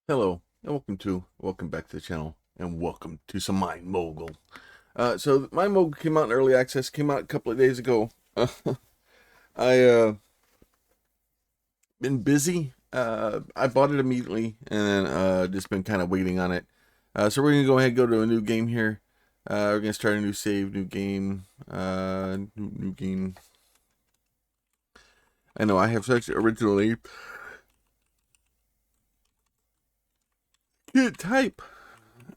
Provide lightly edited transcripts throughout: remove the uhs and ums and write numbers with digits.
Hello and welcome back to the channel and welcome to some Mine Mogul. So Mine Mogul came out in early access, came out a couple of days ago. I been busy. I bought it immediately and then just been kind of waiting on it. So we're gonna go ahead and go to a new game here. We're gonna start a new save, new game, new game. I know I have such original name. Can't type.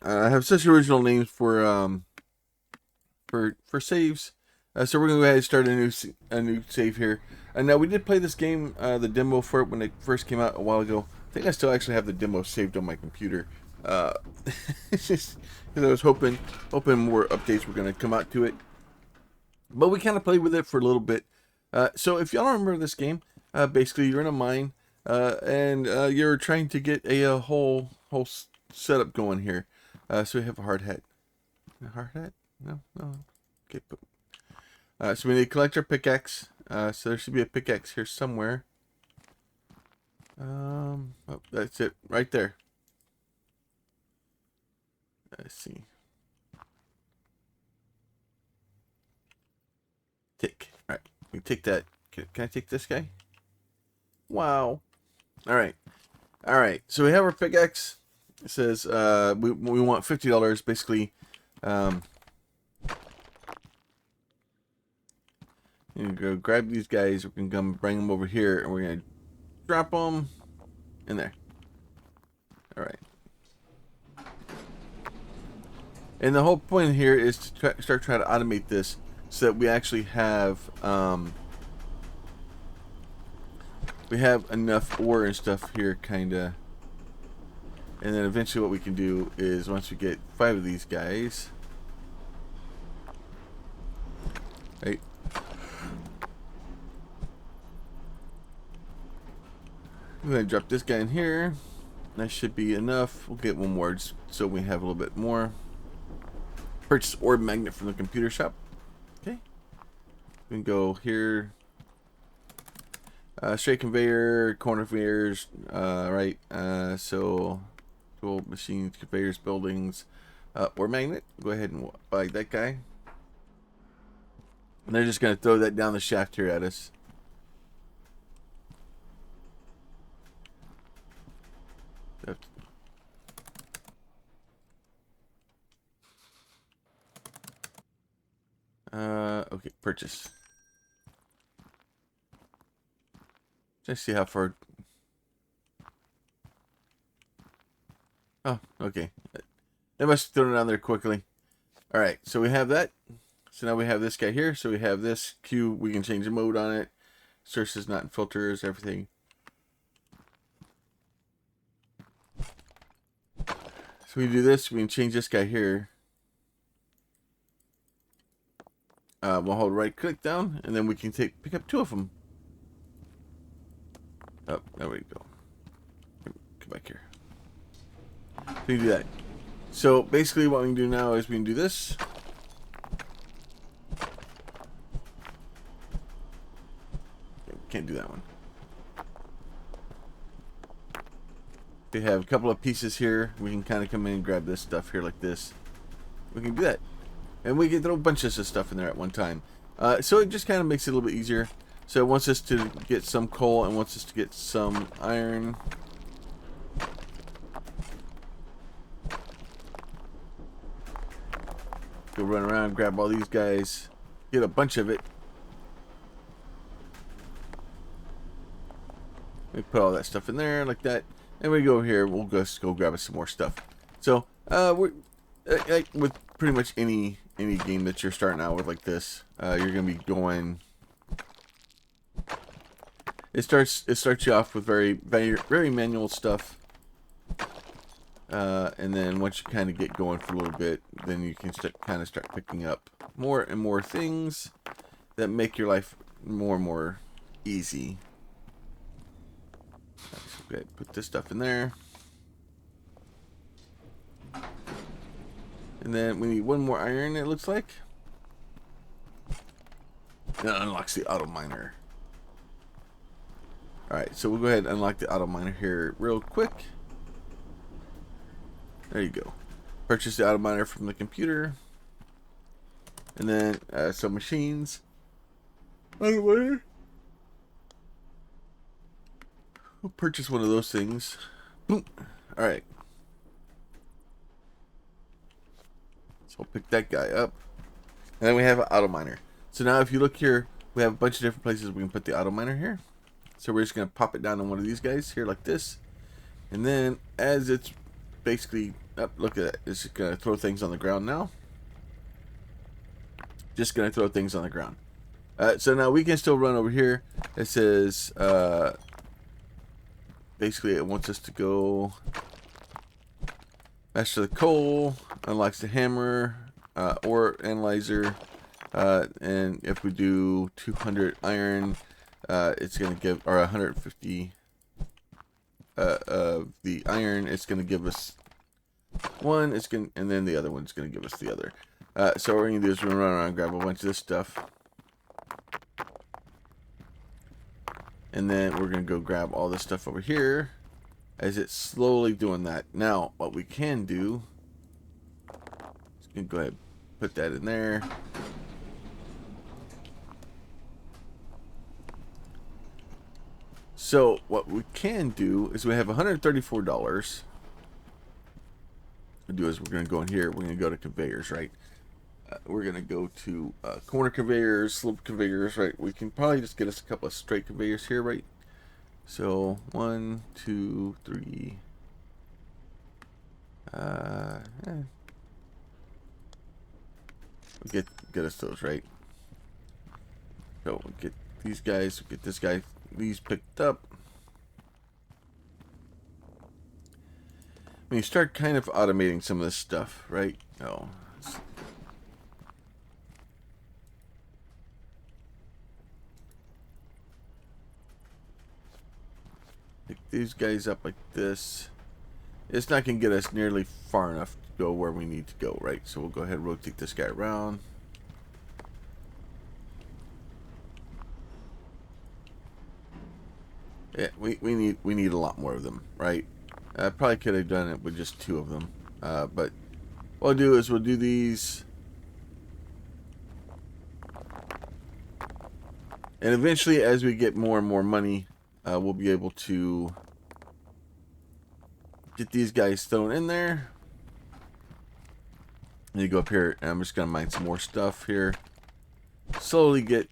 I have such original names for saves. So we're gonna go ahead and start a new save here. And now we did play this game, the demo for it when it first came out a while ago. I think I still actually have the demo saved on my computer. Uh, it's just because I was hoping more updates were gonna come out to it. But we kind of played with it for a little bit. So if y'all remember this game, basically you're in a mine and you're trying to get a whole setup going here. So we have a hard hat. A hard hat? No. Okay. So we need to collect our pickaxe. So there should be a pickaxe here somewhere. Oh, that's it right there. Let's see. Tick. All right. We take that. Can I take this guy? Wow. All right. So we have our pickaxe. It says we want $50 basically. You go grab these guys. We can come bring them over here, and we're gonna drop them in there. All right. And the whole point here is to start trying to automate this so that we actually have enough ore and stuff here, kinda. And then eventually, what we can do is once we get 5 of these guys, right? I'm gonna drop this guy in here. That should be enough. We'll get one more just so we have a little bit more. Purchase ore magnet from the computer shop. Okay. We can go here. Straight conveyor, corner conveyors, right? So tool, machines, conveyors, buildings, ore magnet. Go ahead and buy that guy. And they're just gonna throw that down the shaft here at us. Okay, purchase. Let's see how far. Oh, okay. They must have thrown it on there quickly. All right, so we have that. So now we have this guy here. So we have this queue. We can change the mode on it. Sources, not in filters, everything. So we do this. We can change this guy here. We'll hold right click down, and then we can pick up 2 of them. Oh, there we go. Come back here. So you do that. So basically, what we can do now is we can do this. Can't do that one. We have a couple of pieces here. We can kind of come in and grab this stuff here like this. We can do that. And we can throw bunches of stuff in there at one time. So it just kind of makes it a little bit easier. So it wants us to get some coal and wants us to get some iron. Go run around, grab all these guys, get a bunch of it. We put all that stuff in there like that. And we go over here, we'll just go grab us some more stuff. So we're like with pretty much any game that you're starting out with like this, you're gonna be going. It starts you off with very manual stuff, and then once you kind of get going for a little bit, then you can kind of start picking up more and more things that make your life more and more easy. Okay, put this stuff in there. And then we need 1 more iron, it looks like. That unlocks the auto miner. Alright, so we'll go ahead and unlock the auto miner here real quick. There you go. Purchase the auto miner from the computer. And then some machines. Auto miner. We'll purchase one of those things. Boom. Alright. So we'll pick that guy up. And then we have an auto miner. So now if you look here, we have a bunch of different places we can put the auto miner here. So we're just going to pop it down on one of these guys here like this. And then as it's basically up, look at it. It's going to throw things on the ground now. Just going to throw things on the ground. So now we can still run over here. It says basically it wants us to go master the coal, unlocks the hammer, ore analyzer, and if we do 200 iron, it's going to give, or 150 of the iron, it's going to give us one, it's going, and then the other one's going to give us the other. So what we're going to do is we're going to run around and grab a bunch of this stuff. And then we're going to go grab all this stuff over here as it's slowly doing that. Now, what we can do is going to go ahead and put that in there. So what we can do is we have $134. What we'll do is we're going to go in here. We're going to go to conveyors, right? We're going to go to corner conveyors, slope conveyors, right? We can probably just get us a couple of straight conveyors here, right? So 1, 2, 3. We'll get us those, right? So we'll get these guys, we'll get this guy, these picked up. When you start kind of automating some of this stuff, right? Oh. Pick these guys up like this. It's not going to get us nearly far enough to go where we need to go, right? So we'll go ahead and rotate this guy around. Yeah, we need a lot more of them, right? I probably could have done it with just 2 of them. But what I'll do is we'll do these. And eventually, as we get more and more money, we'll be able to get these guys thrown in there. And you go up here, and I'm just going to mine some more stuff here. Slowly get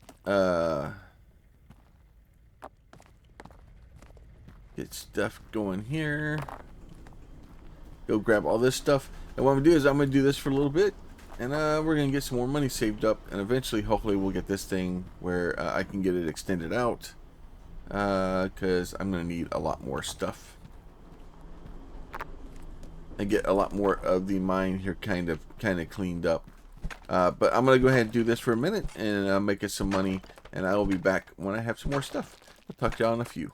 stuff going here. Go grab all this stuff. And what I'm going to do is I'm going to do this for a little bit. And we're going to get some more money saved up. And eventually, hopefully, we'll get this thing where I can get it extended out. Because I'm going to need a lot more stuff. And get a lot more of the mine here kind of cleaned up. But I'm going to go ahead and do this for a minute. And make us some money. And I will be back when I have some more stuff. I'll talk to y'all in a few.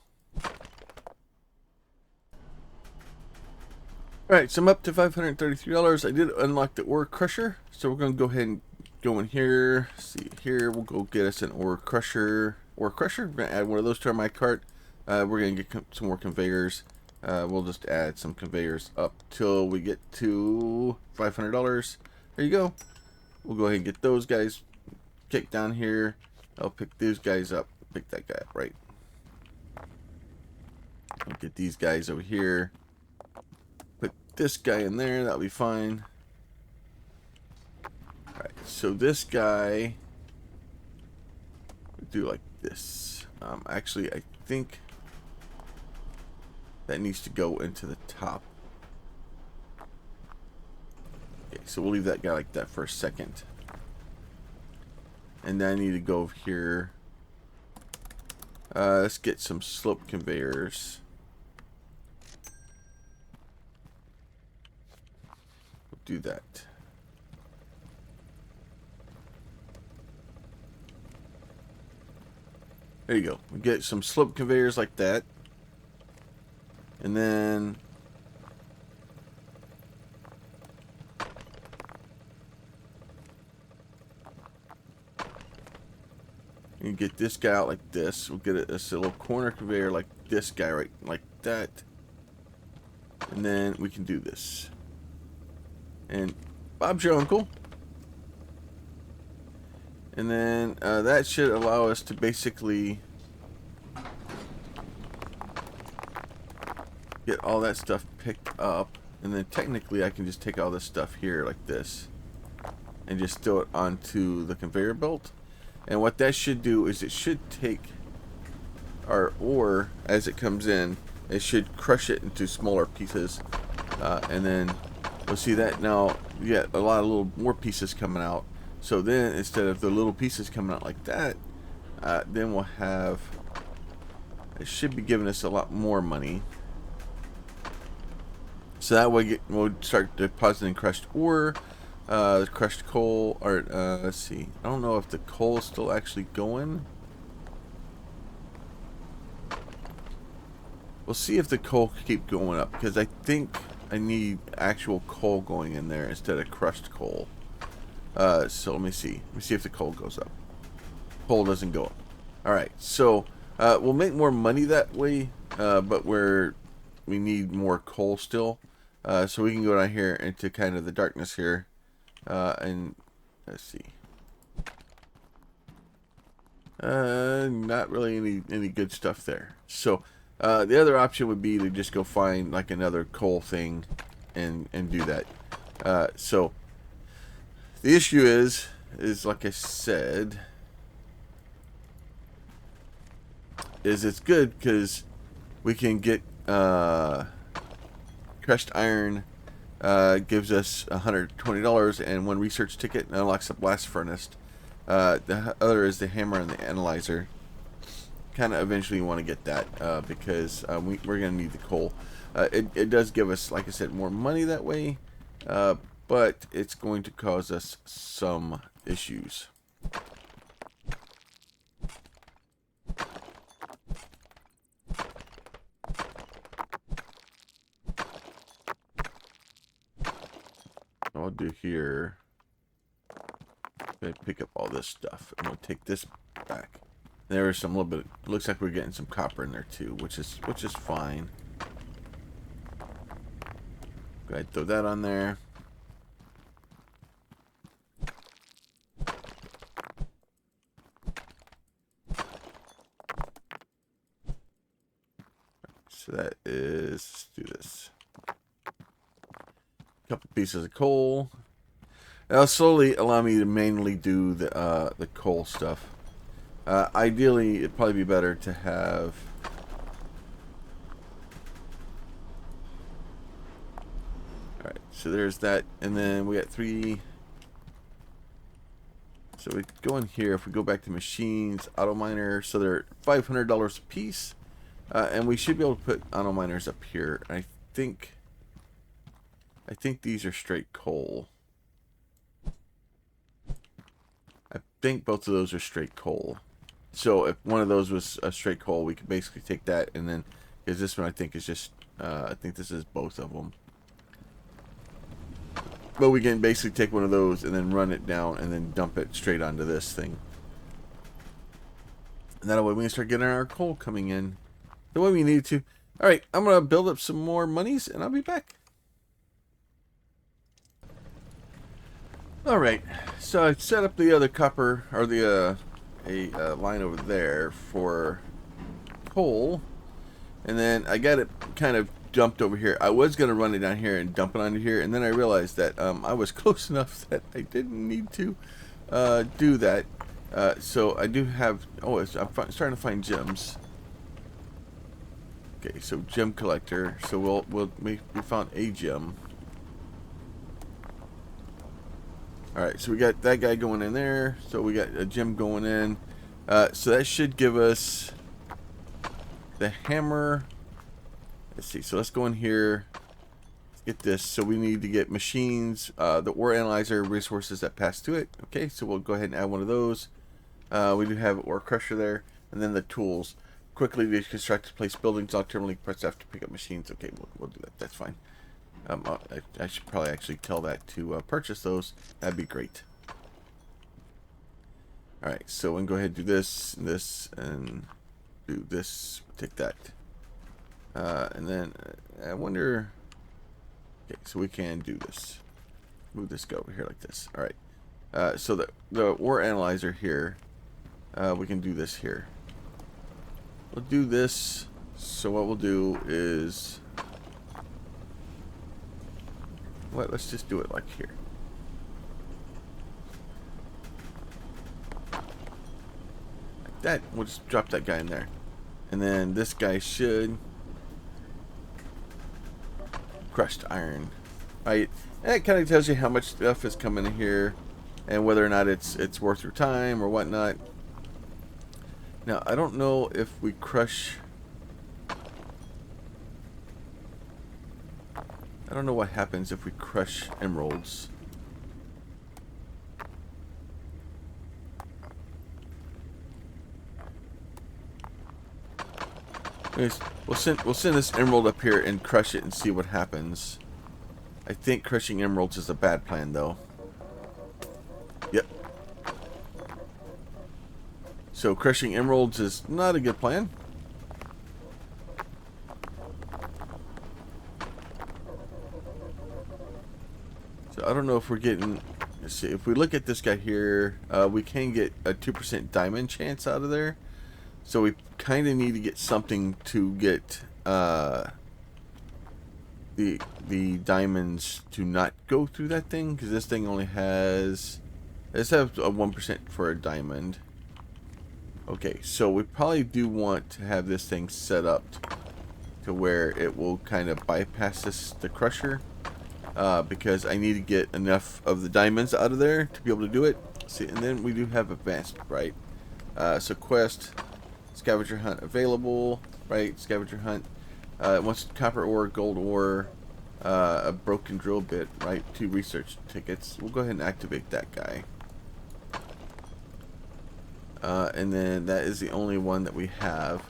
Alright, so I'm up to $533. I did unlock the ore crusher. So we're going to go ahead and go in here. See here, we'll go get us an ore crusher. We're going to add one of those to my cart. We're going to get some more conveyors. We'll just add some conveyors up till we get to $500. There you go. We'll go ahead and get those guys kicked down here. I'll pick these guys up. Pick that guy up, right? I'll get these guys over here. This guy in there, that'll be fine. Alright, so this guy we'll do like this. Actually, I think that needs to go into the top. Okay, so we'll leave that guy like that for a second. And then I need to go over here. Let's get some slope conveyors. Do that. There you go. We get some slope conveyors like that. And then you get this guy out like this. We'll get a little corner conveyor like this guy, right like that. And then we can do this. And Bob's your uncle. And then that should allow us to basically get all that stuff picked up. And then technically I can just take all this stuff here like this and just throw it onto the conveyor belt. And what that should do is it should take our ore as it comes in. It should crush it into smaller pieces. And then we'll see that now you get a lot of little more pieces coming out. So then instead of the little pieces coming out like that, then we'll have, it should be giving us a lot more money. So that way we'll start depositing crushed ore, crushed coal, or let's see. I don't know if the coal is still actually going. We'll see if the coal keep going up, because I think I need actual coal going in there instead of crushed coal. So let me see. Let me see if the coal goes up. Coal doesn't go up. Alright, so we'll make more money that way, but we need more coal still. So we can go down here into kind of the darkness here. And let's see. Not really any good stuff there. So the other option would be to just go find like another coal thing and do that. So the issue is like I said, is it's good because we can get crushed iron, gives us $120 and one research ticket and unlocks a blast furnace. The other is the hammer and the analyzer. Kind of eventually want to get that because we're going to need the coal. It does give us, like I said, more money that way, but it's going to cause us some issues. I'll do here. Pick up all this stuff and we'll take this back. There is some little bit. Looks like we're getting some copper in there too, which is fine. Go ahead, throw that on there. So that is, let's do this. A couple pieces of coal. That'll slowly allow me to manually do the coal stuff. Ideally, it'd probably be better to have. Alright, so there's that, and then we got 3. So we go in here, if we go back to machines, auto miner, so they're $500 a piece. And we should be able to put auto miners up here. I think these are straight coal. I think both of those are straight coal. So if one of those was a straight coal, we could basically take that and then, because this one I think is just, I think this is both of them. But we can basically take one of those and then run it down and then dump it straight onto this thing. And that way we can start getting our coal coming in the way we need to. Alright, I'm going to build up some more monies and I'll be back. Alright, so I set up the other copper, or the line over there for coal, and then I got it kind of dumped over here. I was going to run it down here and dump it onto here, and then I realized that I was close enough that I didn't need to do that. So I do have, I'm starting to find gems. Okay, so gem collector, so we found a gem. Alright, so we got that guy going in there. So we got a gem going in. So that should give us the hammer. Let's see, so let's go in here. Let's get this. So we need to get machines, the ore analyzer, resources that pass through it. Okay, so we'll go ahead and add one of those. We do have ore crusher there. And then the tools. Quickly deconstruct, place buildings, alternately press F to pick up machines. Okay, we'll do that. That's fine. I should probably actually tell that to purchase those. That'd be great. Alright, so we can go ahead and do this, and do this. Take that. And then, I wonder. Okay, so we can do this. move this guy over here like this. All right. So the ore analyzer here, we can do this here. We'll do this. So what we'll do is, let's just do it like here. Like that. We'll just drop that guy in there. And then this guy should crushed iron. Right? And it kind of tells you how much stuff is coming in here and whether or not it's worth your time or whatnot. Now, I don't know if we crush... I don't know what happens if we crush emeralds. We'll send this emerald up here and crush it and see what happens. I think crushing emeralds is a bad plan, though. Yep. So crushing emeralds is not a good plan. So I don't know if we're getting... Let's see. If we look at this guy here, we can get a 2% diamond chance out of there. So we kind of need to get something to get the diamonds to not go through that thing, because this thing only has... Let's have a 1% for a diamond. Okay, so we probably do want to have this thing set up to where it will kind of bypass the crusher, because I need to get enough of the diamonds out of there to be able to do it. See, and then we do have advanced, right? So quest, scavenger hunt available, right? Scavenger hunt. It wants copper ore, gold ore, a broken drill bit, right? 2 research tickets. We'll go ahead and activate that guy. And then that is the only one that we have.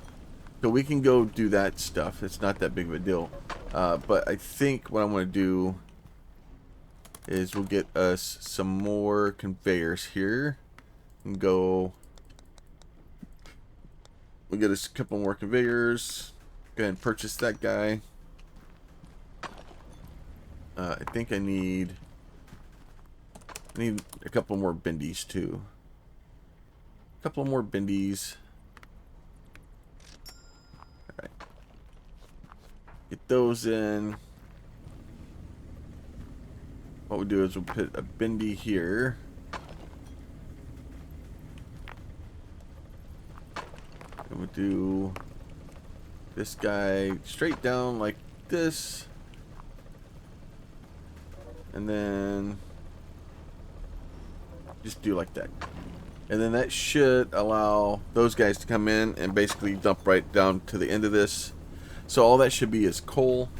So we can go do that stuff. It's not that big of a deal. But I think what I'm going to do is we'll get us some more conveyors here. And go... We'll get us a couple more conveyors. Go ahead and purchase that guy. I think I need a couple more bendies too. A couple more bendies. Alright. Get those in. What we'll do is we'll put a bendy here. And we'll do this guy straight down like this. And then just do like that. And then that should allow those guys to come in and basically dump right down to the end of this. So all that should be is coal,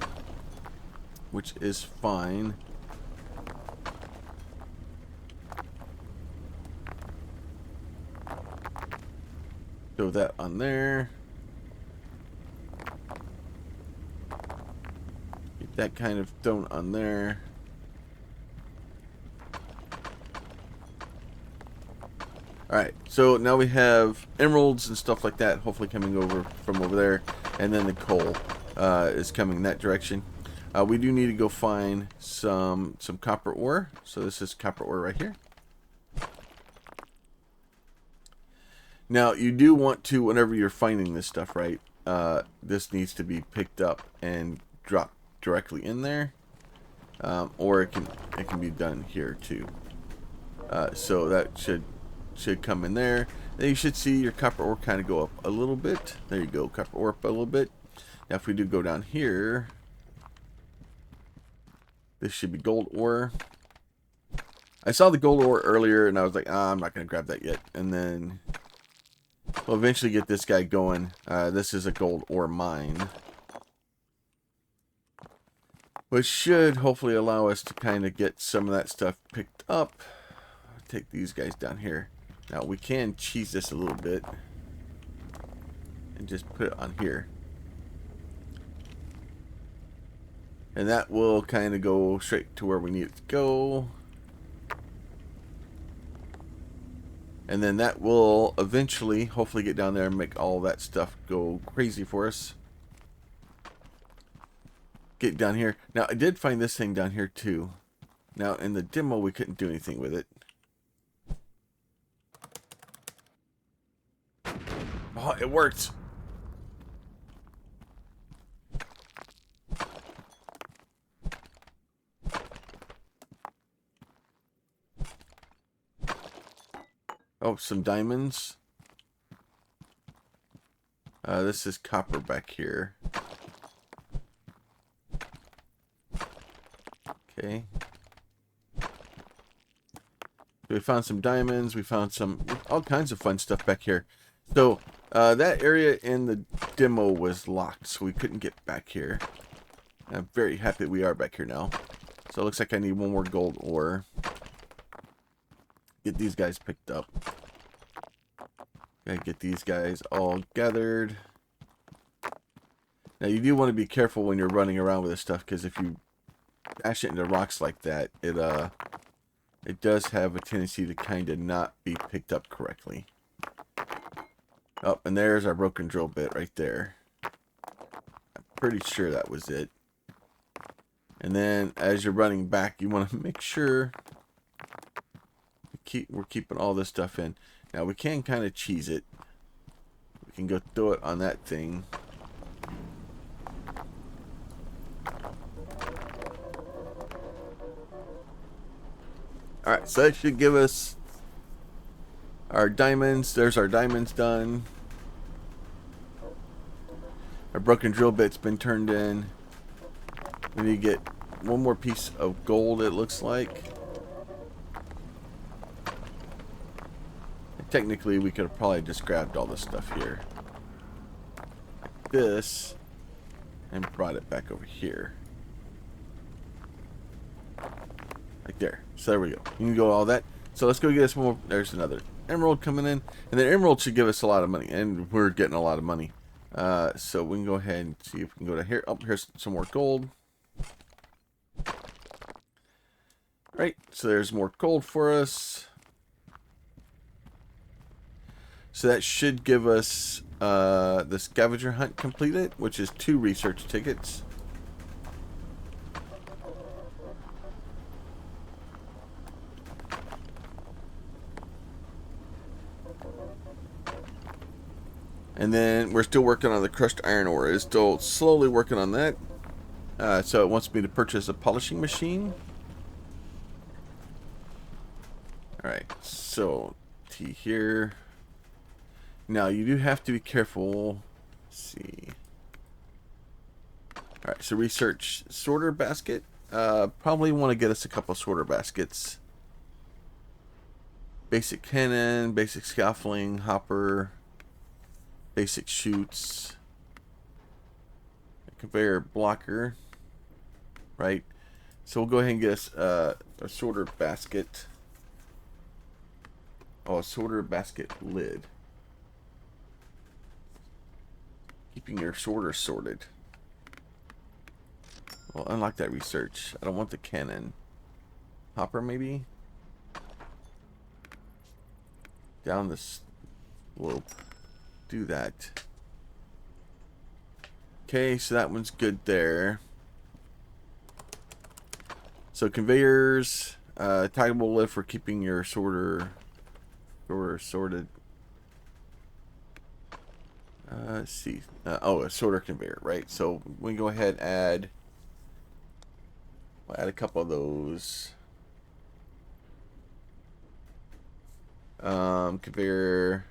which is fine. Throw that on there. Get that kind of thrown on there. Alright, so now we have emeralds and stuff like that hopefully coming over from over there. And then the coal is coming in that direction. We do need to go find some copper ore. So this is copper ore right here. Now, you do want to, whenever you're finding this stuff, right, this needs to be picked up and dropped directly in there. Or it can be done here too. So that should come in there. Then you should see your copper ore kind of go up a little bit. There you go, copper ore up a little bit. Now if we do go down here, this should be gold ore. I saw the gold ore earlier and I was like, I'm not going to grab that yet. And then we'll eventually get this guy going. This is a gold ore mine, which should hopefully allow us to kind of get some of that stuff picked up. I'll take these guys down here. Now we can cheese this a little bit and just put it on here. And that will kind of go straight to where we need it to go. And then that will eventually hopefully get down there and make all that stuff go crazy for us. Get down here. Now I did find this thing down here too. Now, in the demo, we couldn't do anything with it. Oh, it worked! Oh, some diamonds. This is copper back here. Okay. We found some diamonds. We found some all kinds of fun stuff back here. So that area in the demo was locked, so we couldn't get back here. I'm very happy we are back here now. So it looks like I need one more gold ore. Get these guys picked up. Gotta get these guys all gathered. Now you do want to be careful when you're running around with this stuff, because if you dash it into rocks like that, it does have a tendency to kind of not be picked up correctly. Oh, and there's our broken drill bit right there. I'm pretty sure that was it. And then as you're running back, you want to make sure we're keeping all this stuff in. Now we can kind of cheese it. We can go throw it on that thing. Alright, so that should give us our diamonds. There's our diamonds done. Our broken drill bit's been turned in. We need to get one more piece of gold, it looks like. And technically, we could have probably just grabbed all this stuff here. Like this. And brought it back over here. Like there. So there we go. You can go all that. So let's go get us more. There's another emerald coming in. And the emerald should give us a lot of money. And we're getting a lot of money. So we can go ahead and see if we can go to here. Oh, here's some more gold. Right. So there's more gold for us. So that should give us the scavenger hunt completed, which is 2 research tickets. And then we're still working on the crushed iron ore. It's still slowly working on that. So it wants me to purchase a polishing machine. Alright, so T here. Now you do have to be careful. Let's see. Alright, so research sorter basket. Probably want to get us a couple sorter baskets. Basic cannon, basic scaffolding, hopper, basic chutes, a conveyor blocker, right? So we'll go ahead and get us a sorter basket. Oh, a sorter basket lid. Keeping your sorter sorted. Well, unlock that research. I don't want the cannon. Hopper, maybe? Down the slope. Do that. Okay, so that one's good there. So conveyors, taggable lift for keeping your sorter sorted. Let's see. Oh, a sorter conveyor, right? So we can go ahead and add a couple of those. Conveyor.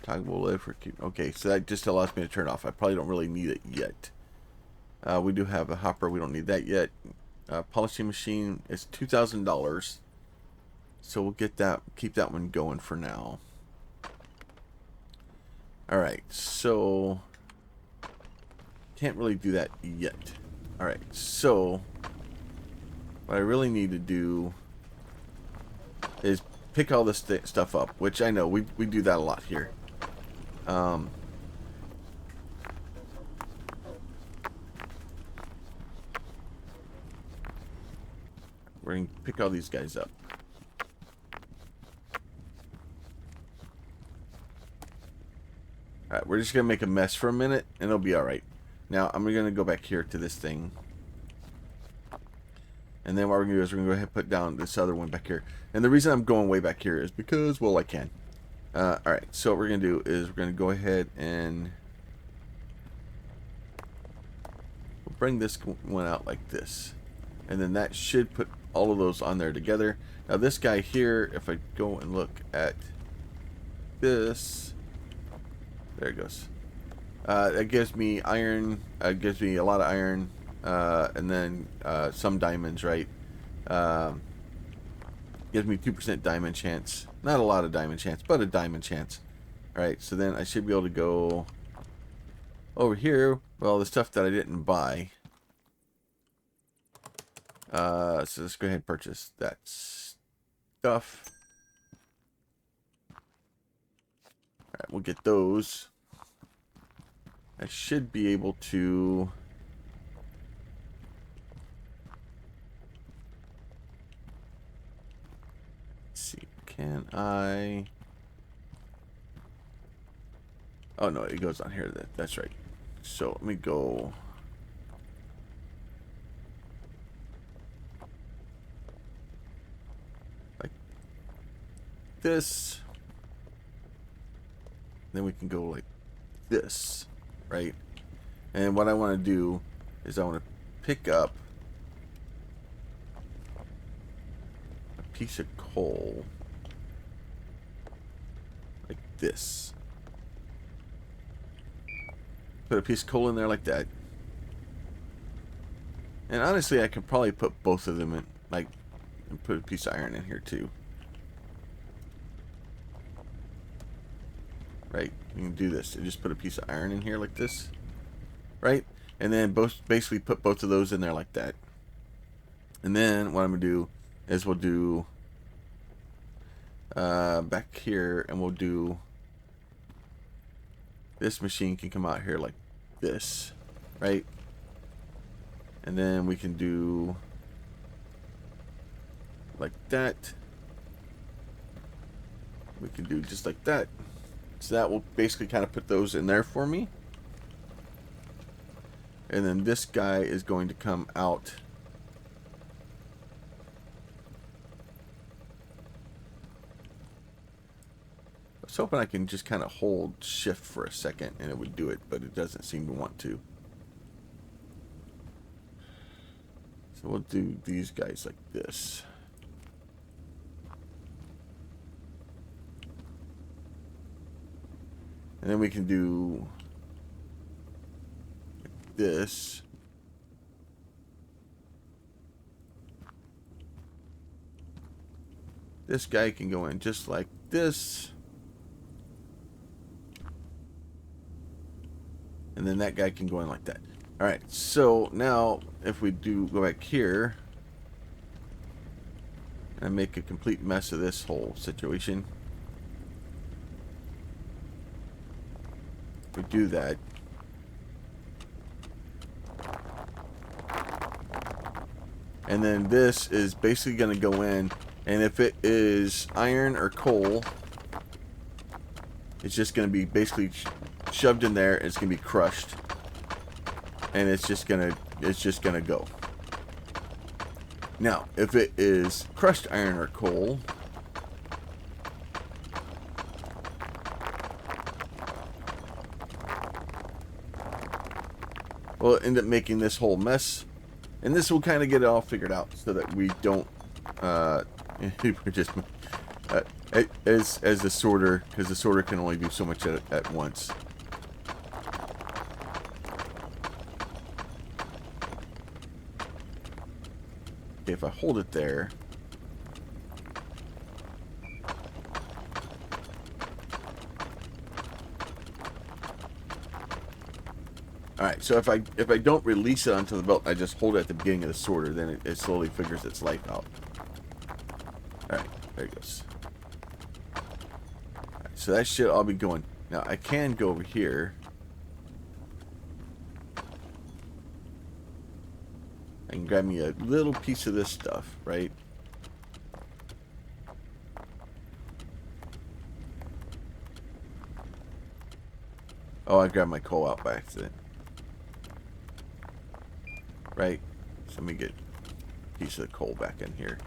Toggleable lift for keep. Okay, so that just allows me to turn off. I probably don't really need it yet. We do have a hopper. We don't need that yet. Polishing machine is $2,000. So we'll get that. Keep that one going for now. All right. So can't really do that yet. All right. So what I really need to do is pick all this stuff up, which I know we do that a lot here. We're going to pick all these guys up. Alright, we're just going to make a mess for a minute, and it'll be alright. Now, I'm going to go back here to this thing. And then what we're going to do is we're going to go ahead and put down this other one back here. And the reason I'm going way back here is because, well, I can. Alright, so what we're going to do is we're going to go ahead and we'll bring this one out like this. And then that should put all of those on there together. Now this guy here, if I go and look at this, there it goes. That gives me iron, gives me a lot of iron, and then some diamonds, right? Gives me 2% diamond chance. Not a lot of diamond chance, but a diamond chance. Alright, so then I should be able to go over here. Well, the stuff that I didn't buy. So let's go ahead and purchase that stuff. Alright, we'll get those. I should be able to... Let's see, can I... Oh no, it goes on here. That's right. So let me go... like this. Then we can go like this, right? And what I want to do is I want to pick up a piece of coal like this. Put a piece of coal in there like that. And honestly, I could probably put both of them in, like, and put a piece of iron in here too. Right? You can do this. You just put a piece of iron in here like this. Right? And then basically put both of those in there like that. And then what I'm going to do is we'll do back here, and we'll do this machine can come out here like this, right? And then we can do like that. We can do just like that. So that will basically kind of put those in there for me. And then this guy is going to come out I was hoping I can just kind of hold shift for a second and it would do it, but it doesn't seem to want to. So we'll do these guys like this. And then we can do like this. This guy can go in just like this. And then that guy can go in like that. Alright, so now if we do go back here and make a complete mess of this whole situation. We do that. And then this is basically going to go in, and if it is iron or coal, it's just going to be basically shoved in there, and it's going to be crushed. And it's just going to go. Now, if it is crushed iron or coal, we'll end up making this whole mess, and this will kind of get it all figured out so that we don't we're just as the sorter, because the sorter can only do so much at once. Okay, if I hold it there, alright, so if I don't release it onto the belt, I just hold it at the beginning of the sorter, then it slowly figures its life out. Alright, there it goes. Alright, so that should all be going. Now I can go over here. I can grab me a little piece of this stuff, right? Oh, I grabbed my coal out by accident. Right? So let me get piece of the coal back in here.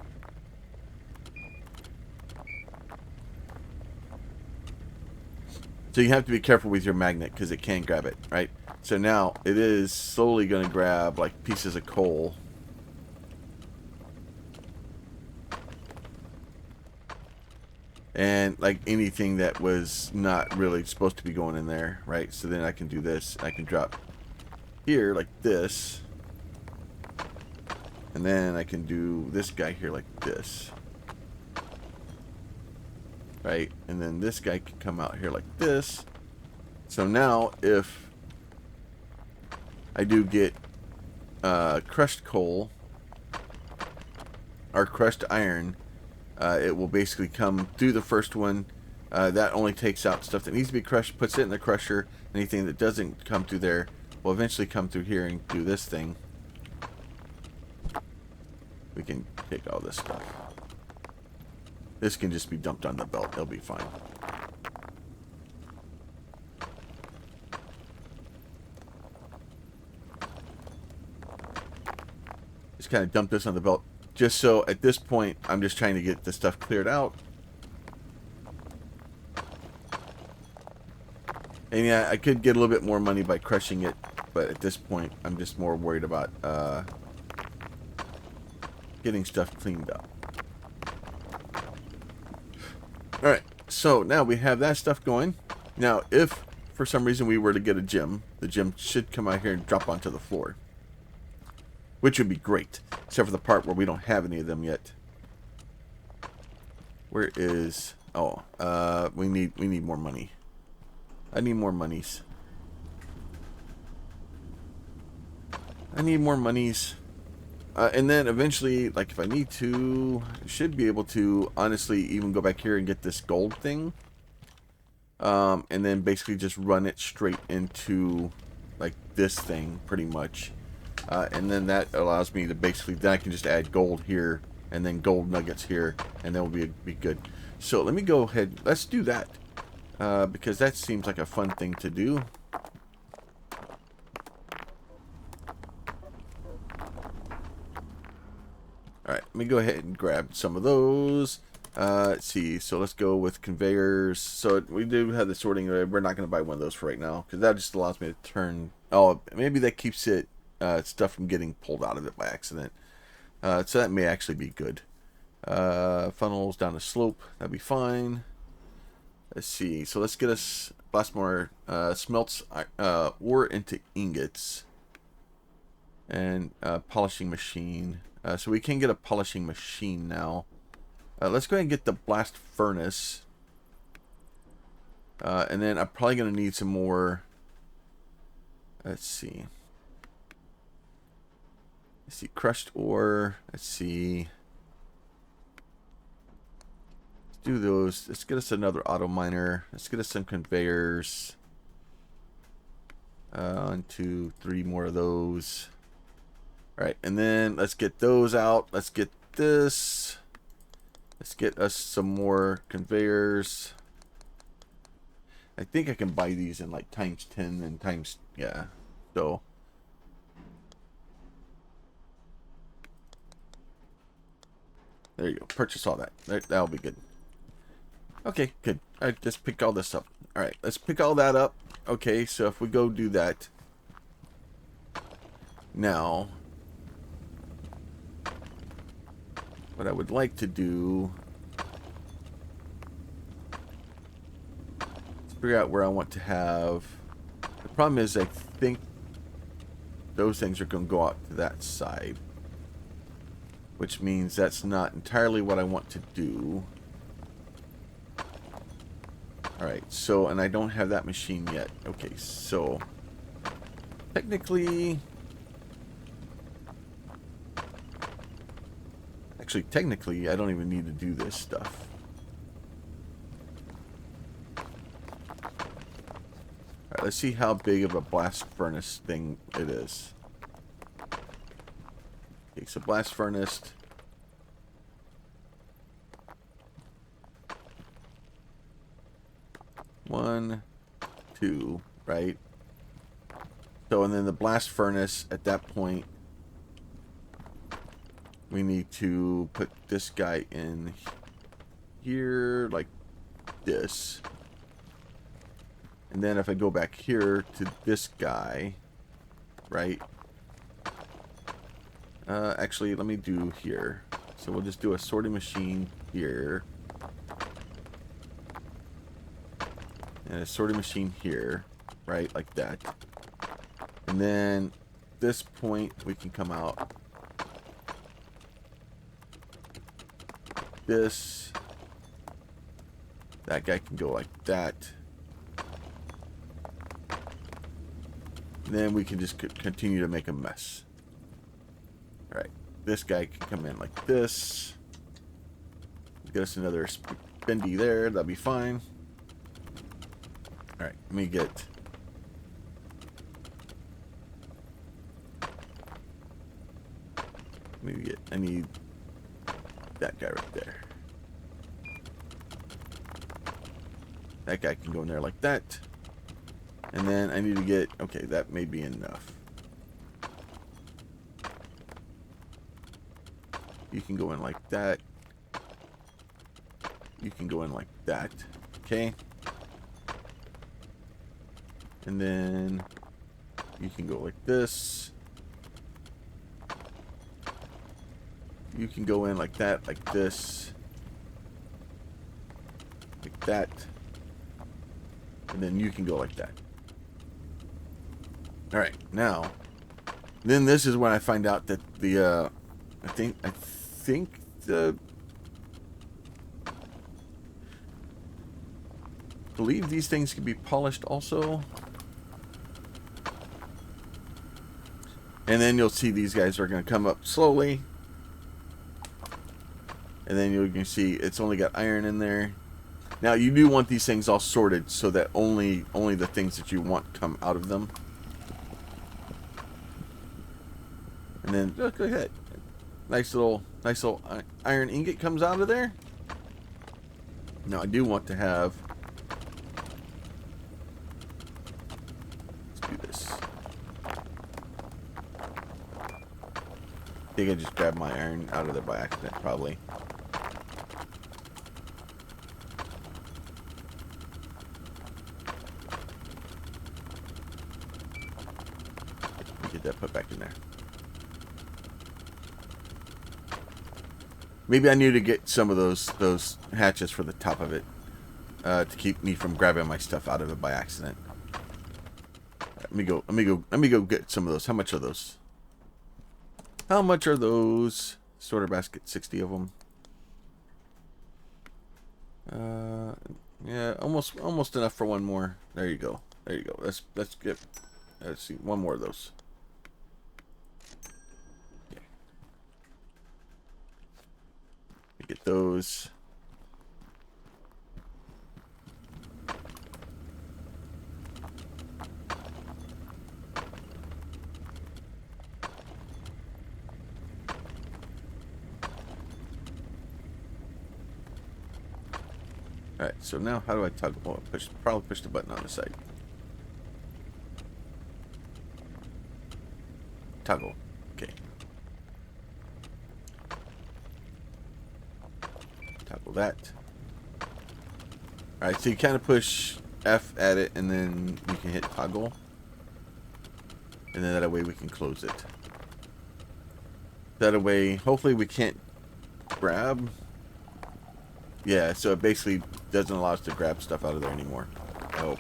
So you have to be careful with your magnet because it can grab it, right? So now it is slowly going to grab like pieces of coal. And like anything that was not really supposed to be going in there, right? So then I can do this. I can drop here like this. And then I can do this guy here like this. Right? And then this guy can come out here like this. So now if I do get crushed coal or crushed iron, it will basically come through the first one. That only takes out stuff that needs to be crushed, puts it in the crusher. Anything that doesn't come through there will eventually come through here and do this thing. We can take all this stuff. This can just be dumped on the belt. It'll be fine. Just kind of dump this on the belt. Just so at this point, I'm just trying to get the stuff cleared out. And yeah, I could get a little bit more money by crushing it. But at this point, I'm just more worried about getting stuff cleaned up. Alright, so now we have that stuff going. Now, if for some reason we were to get a gem, the gem should come out here and drop onto the floor. Which would be great, except for the part where we don't have any of them yet. Where is... Oh, we need more money. I need more monies. I need more monies. And then eventually, like if I need to, I should be able to honestly even go back here and get this gold thing. And then basically just run it straight into like this thing pretty much. And then that allows me to basically, then I can just add gold here and then gold nuggets here, and then we'll be good. So let me go ahead, let's do that. Because that seems like a fun thing to do. Alright, let me go ahead and grab some of those. Let's see, so let's go with conveyors. So we do have the sorting. We're not going to buy one of those for right now, because that just allows me to turn... Oh, maybe that keeps it stuff from getting pulled out of it by accident. So that may actually be good. Funnels down the slope, that'd be fine. Let's see, so let's get us blast more smelts ore into ingots. And polishing machine. So we can get a polishing machine now. Let's go ahead and get the blast furnace. And then I'm probably going to need some more. Let's see. Let's see, crushed ore. Let's see. Let's do those. Let's get us another auto miner. Let's get us some conveyors. 1, 2, 3 more of those. Alright, and then let's get those out. Let's get this. Let's get us some more conveyors. I think I can buy these in like times 10 and times, yeah. So there you go. Purchase all that. That'll be good. Okay, good. Alright, just pick all this up. Alright, let's pick all that up. Okay, so if we go do that. Now, what I would like to do is figure out where I want to have. The problem is I think those things are going to go out to that side, which means that's not entirely what I want to do. Alright, so, and I don't have that machine yet. Okay, so technically, I don't even need to do this stuff. Alright, let's see how big of a blast furnace thing it is. Okay, so blast furnace. One, two, right? So, and then the blast furnace at that point we need to put this guy in here like this. And then if I go back here to this guy, right? Actually, let me do here. So we'll just do a sorting machine here. And a sorting machine here, right? Like that. And then this point, we can come out. This. That guy can go like that. And then we can just continue to make a mess. Alright. This guy can come in like this. Get us another bendy there. That'll be fine. Alright. Let me get... I need that guy right there. That guy can go in there like that. And then I need to get... Okay, that may be enough. You can go in like that. You can go in like that. Okay. And then you can go like this. You can go in like that, like this. Like that. And then you can go like that. Alright, now. Then this is when I find out that the, I think the... I believe these things can be polished also. And then you'll see these guys are going to come up slowly. And then you can see it's only got iron in there. Now you do want these things all sorted so that only the things that you want come out of them. And then look at that. Nice little iron ingot comes out of there. Now I do want to have... Let's do this. I think I just grabbed my iron out of there by accident, probably. Get that put back in there. Maybe I need to get some of those hatches for the top of it to keep me from grabbing my stuff out of it by accident. Let me go get some of those. How much are those? How much are those? Sorter basket, 60 of them. Yeah, almost enough for one more. There you go. There you go. Let's see one more of those. Yeah. Get those. Alright, so now how do I toggle? Oh, probably push the button on the side. Toggle. Okay. Toggle that. Alright, so you kind of push F at it and then you can hit toggle. And then that way we can close it. That way, hopefully we can't grab. Yeah, so it basically doesn't allow us to grab stuff out of there anymore. Oh.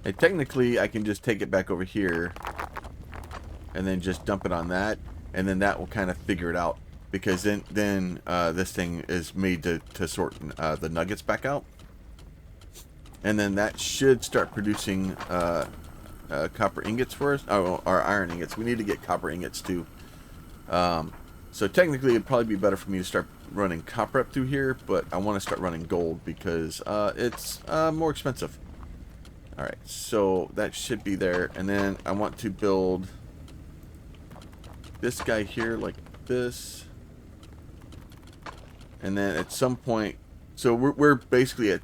Hey, technically, I can just take it back over here and then just dump it on that, and then that will kind of figure it out, because then this thing is made to sort the nuggets back out. And then that should start producing copper ingots for us. Oh, or iron ingots. We need to get copper ingots too. So technically, it'd probably be better for me to start running copper up through here, but I want to start running gold because it's more expensive. Alright, so that should be there. And then I want to build this guy here like this. And then at some point... So we're basically at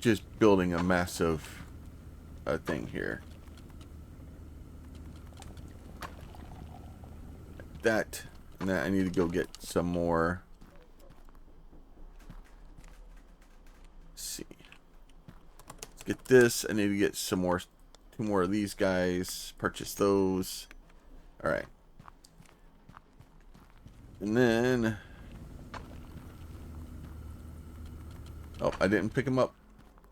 just building a massive thing here. That, and then I need to go get some more. Let's see. Let's get this. I need to get some more, 2 more of these guys. Purchase those. All right. And then, oh, I didn't pick them up.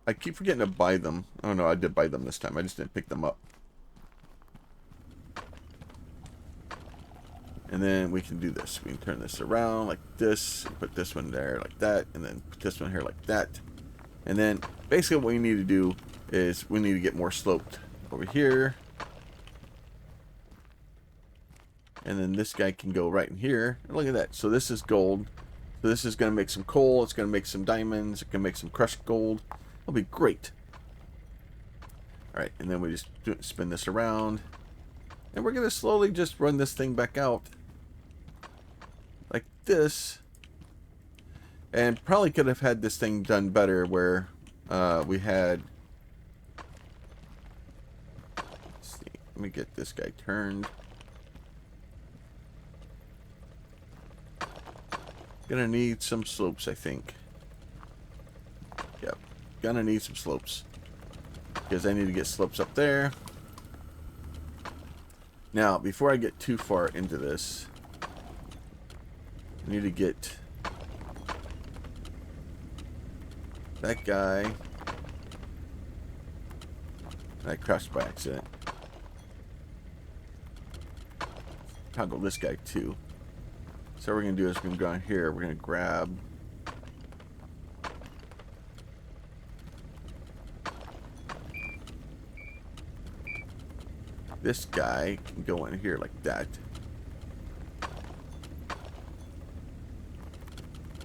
I keep forgetting to buy them. Oh no, I did buy them this time. I just didn't pick them up. And then we can do this. We can turn this around like this, and put this one there like that, and then put this one here like that. And then basically what we need to do is we need to get more sloped over here. And then this guy can go right in here. And look at that. So this is gold. So this is going to make some coal. It's going to make some diamonds. It can make some crushed gold. It'll be great. All right, and then we just spin this around. And we're going to slowly just run this thing back out. Like this. And probably could have had this thing done better where we had... Let's see. Let me get this guy turned. Gonna need some slopes, I think. Yep. Gonna need some slopes. Because I need to get slopes up there. Now, before I get too far into this, I need to get that guy. I crashed by accident. Toggle this guy too. So what we're going to do is we're going to go down here. We're going to grab this guy. Can go in here like that.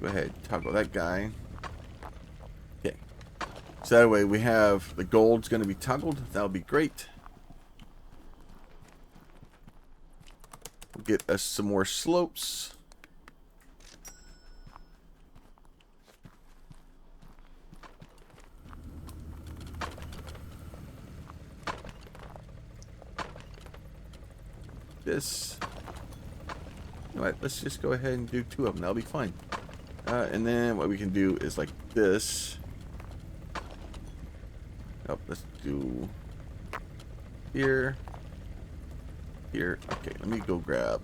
Go ahead, toggle that guy. Okay. So that way we have the gold's going to be toggled. That'll be great. We'll get us some more slopes. This. You know what? Let's just go ahead and do 2 of them. That'll be fine. And then what we can do is like this. Oh, let's do here. Here. Okay, let me go grab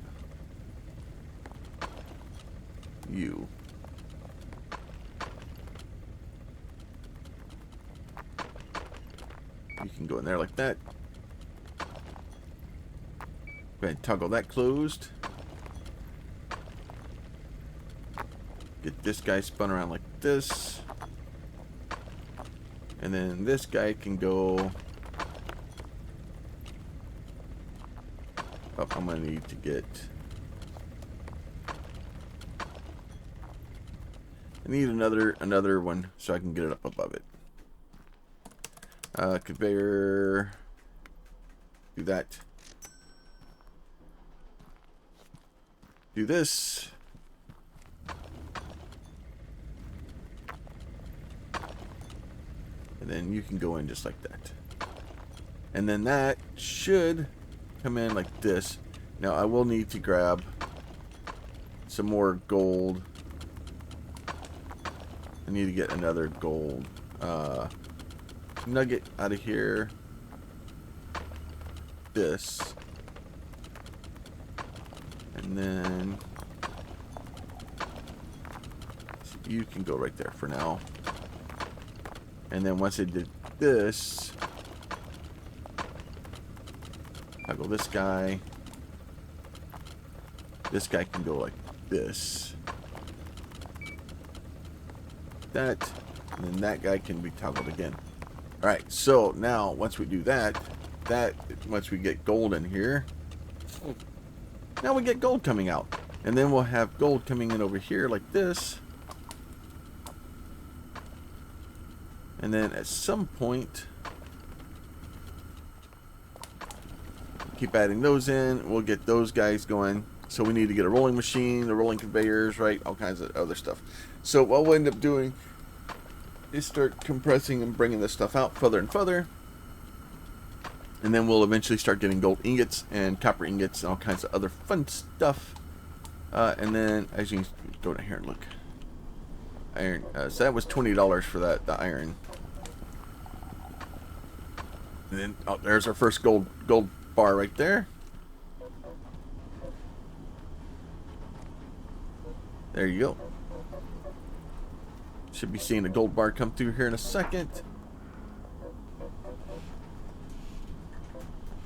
you. You can go in there like that. Go ahead and toggle that closed. Get this guy spun around like this. And then this guy can go up. I'm going to need to get... I need another one so I can get it up above it. Conveyor. Do that. Do this. And then you can go in just like that. And then that should come in like this. Now I will need to grab some more gold. I need to get another gold nugget out of here. This. And then you can go right there for now. And then once I did this, toggle this guy. This guy can go like this. That. And then that guy can be toggled again. Alright, so now once we do that, once we get gold in here, now we get gold coming out. And then we'll have gold coming in over here like this. And then at some point, keep adding those in. We'll get those guys going. So we need to get a rolling machine, the rolling conveyors, right? All kinds of other stuff. So what we'll end up doing is start compressing and bringing this stuff out further and further. And then we'll eventually start getting gold ingots and copper ingots and all kinds of other fun stuff. And then, as you can go down here and look. Iron. So that was $20 for the iron. And then, oh, there's our first gold bar right there. There you go. Should be seeing a gold bar come through here in a second.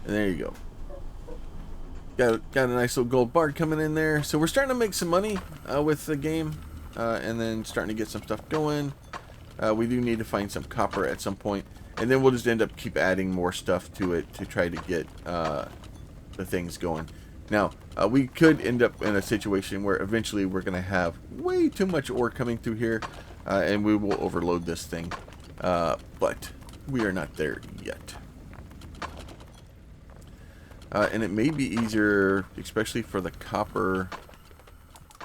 And there you go. Got a nice little gold bar coming in there. So we're starting to make some money with the game. And then starting to get some stuff going. We do need to find some copper at some point. And then we'll just end up keep adding more stuff to it to try to get the things going. Now, we could end up in a situation where eventually we're going to have way too much ore coming through here. And we will overload this thing. But we are not there yet. And it may be easier, especially for the copper,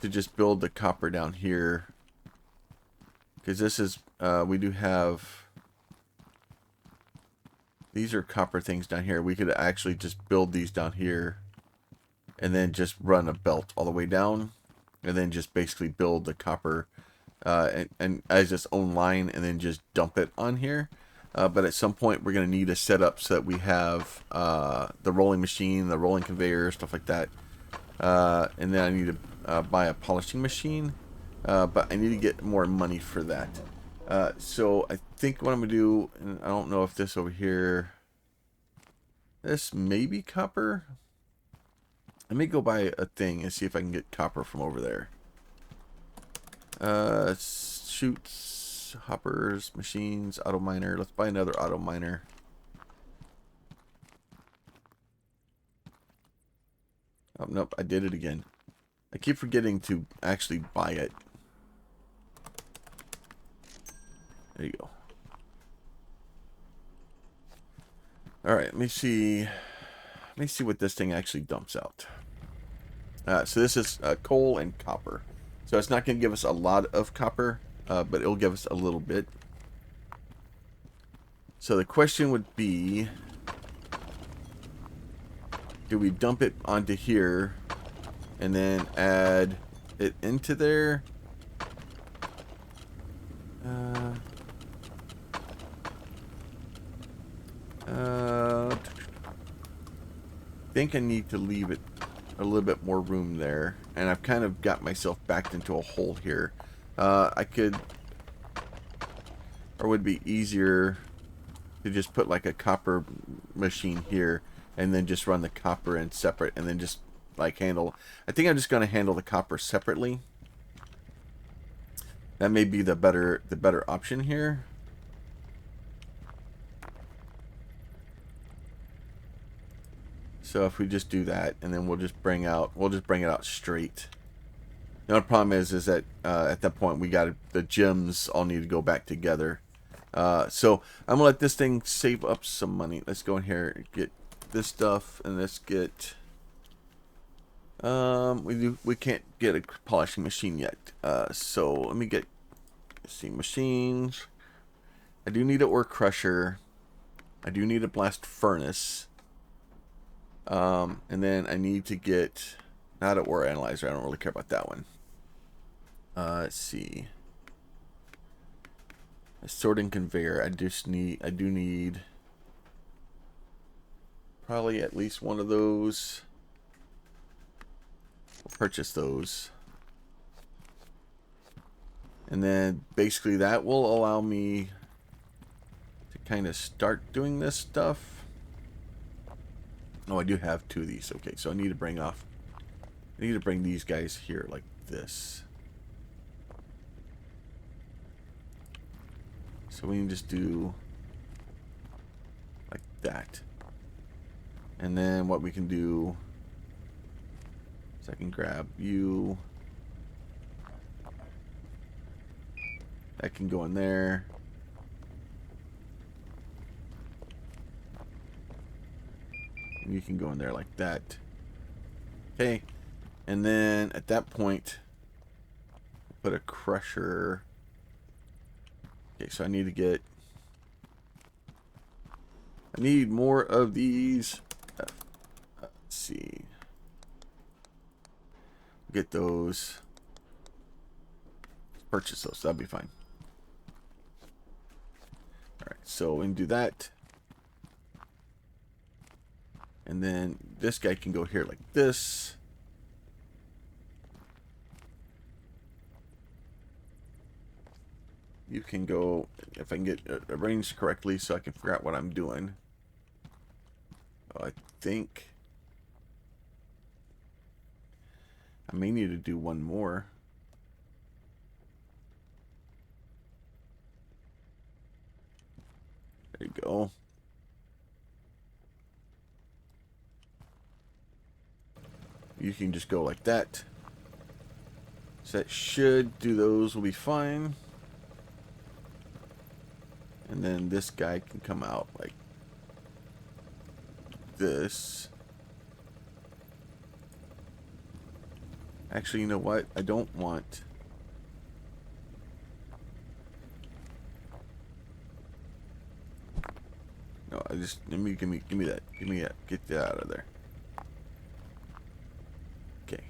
to just build the copper down here. Because this is, we do have, these are copper things down here. We could actually just build these down here. And then just run a belt all the way down. And then just basically build the copper and as its own line. And then just dump it on here. But at some point we're going to need a setup so that we have the rolling machine, the rolling conveyor, stuff like that. And then I need to buy a polishing machine. But I need to get more money for that. So I think what I'm going to do, and I don't know if this over here, this may be copper. Let me go buy a thing and see if I can get copper from over there. Shoots, hoppers, machines, auto miner. Let's buy another auto miner. Oh, nope, I did it again. I keep forgetting to actually buy it. There you go. Alright, let me see what this thing actually dumps out. So this is coal and copper. So it's not going to give us a lot of copper, but it'll give us a little bit. So the question would be, do we dump it onto here and then add it into there? I think I need to leave it a little bit more room there, and I've kind of got myself backed into a hole here. I could, or would be easier to just put like a copper machine here and then just run the copper in separate and then just like handle. I think I'm just going to handle the copper separately. That may be the better option here. So if we just do that, and then we'll just bring it out straight. The only problem is that at that point the gems all need to go back together. So I'm gonna let this thing save up some money. Let's go in here and get this stuff, and let's get. We can't get a polishing machine yet. So let me get. Let's see, machines. I do need an ore crusher. I do need a blast furnace. And then I need to get not an ore analyzer. I don't really care about that one. Let's see. A sorting conveyor. I do need probably at least one of those. We'll purchase those. And then basically that will allow me to kind of start doing this stuff. Oh, I do have two of these. Okay, so I need to bring these guys here like this. So we can just do like that. And then what we can do is I can grab you. That can go in there. And you can go in there like that. Okay. And then at that point, put a crusher. Okay, so I need more of these. Let's see. Get those. Purchase those. That'll be fine. Alright, so we can do that. And then this guy can go here like this. You can go, if I can get arranged correctly so I can figure out what I'm doing. I think I may need to do one more. There you go. You can just go like that. So that should do those, will be fine. And then this guy can come out like this. Actually, you know what? I don't want... No, I just... give me that. Give me that. Get that out of there. Okay.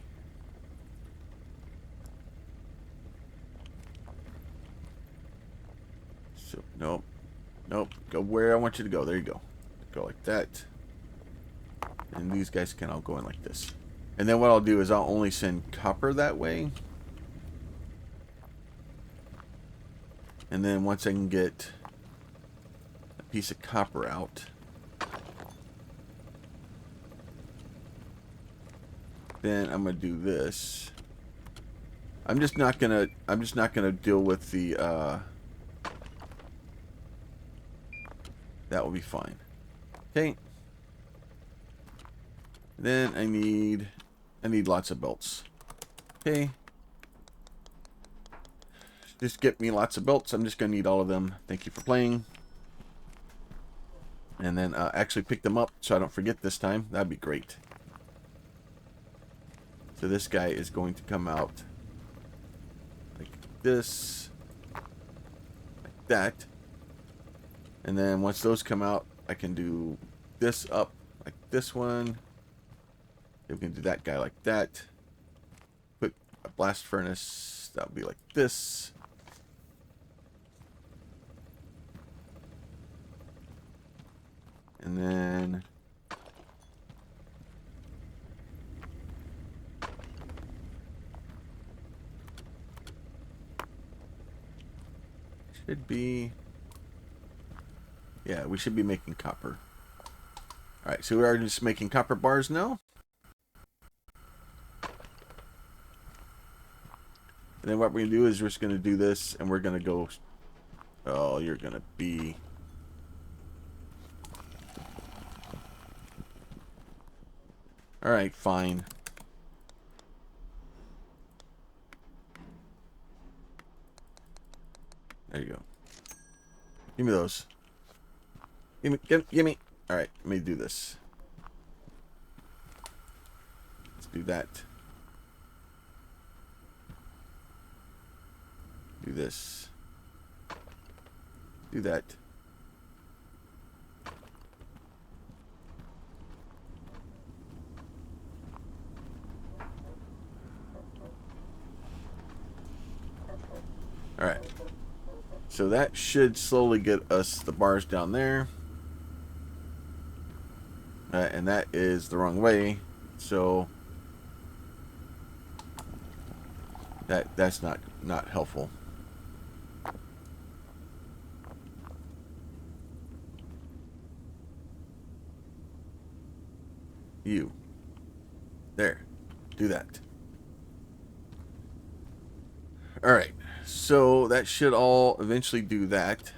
So, nope. Nope. Go where I want you to go. There you go. Go like that. And these guys can all go in like this. And then what I'll do is I'll only send copper that way. And then once I can get a piece of copper out, then I'm gonna do this. I'm just not gonna deal with the that will be fine. Okay. Then I need lots of belts. Okay. Just get me lots of belts. I'm just gonna need all of them. Thank you for playing. And then actually pick them up so I don't forget this time. That'd be great. So this guy is going to come out like this, like that. And then once those come out, I can do this up like this one. We can do that guy like that. Put a blast furnace. That would be like this. And then should be, yeah, we should be making copper. All right, so we are just making copper bars now. And then what we're going to do is we're just going to do this, and we're going to go... Oh, you're going to be... Alright, fine. There you go. Give me those. Give me. Alright, let me do this. Let's do that. Do this. Do that. Alright. So that should slowly get us the bars down there. And that is the wrong way. So that's not helpful. You. There. Do that. Alright. So that should all eventually do that.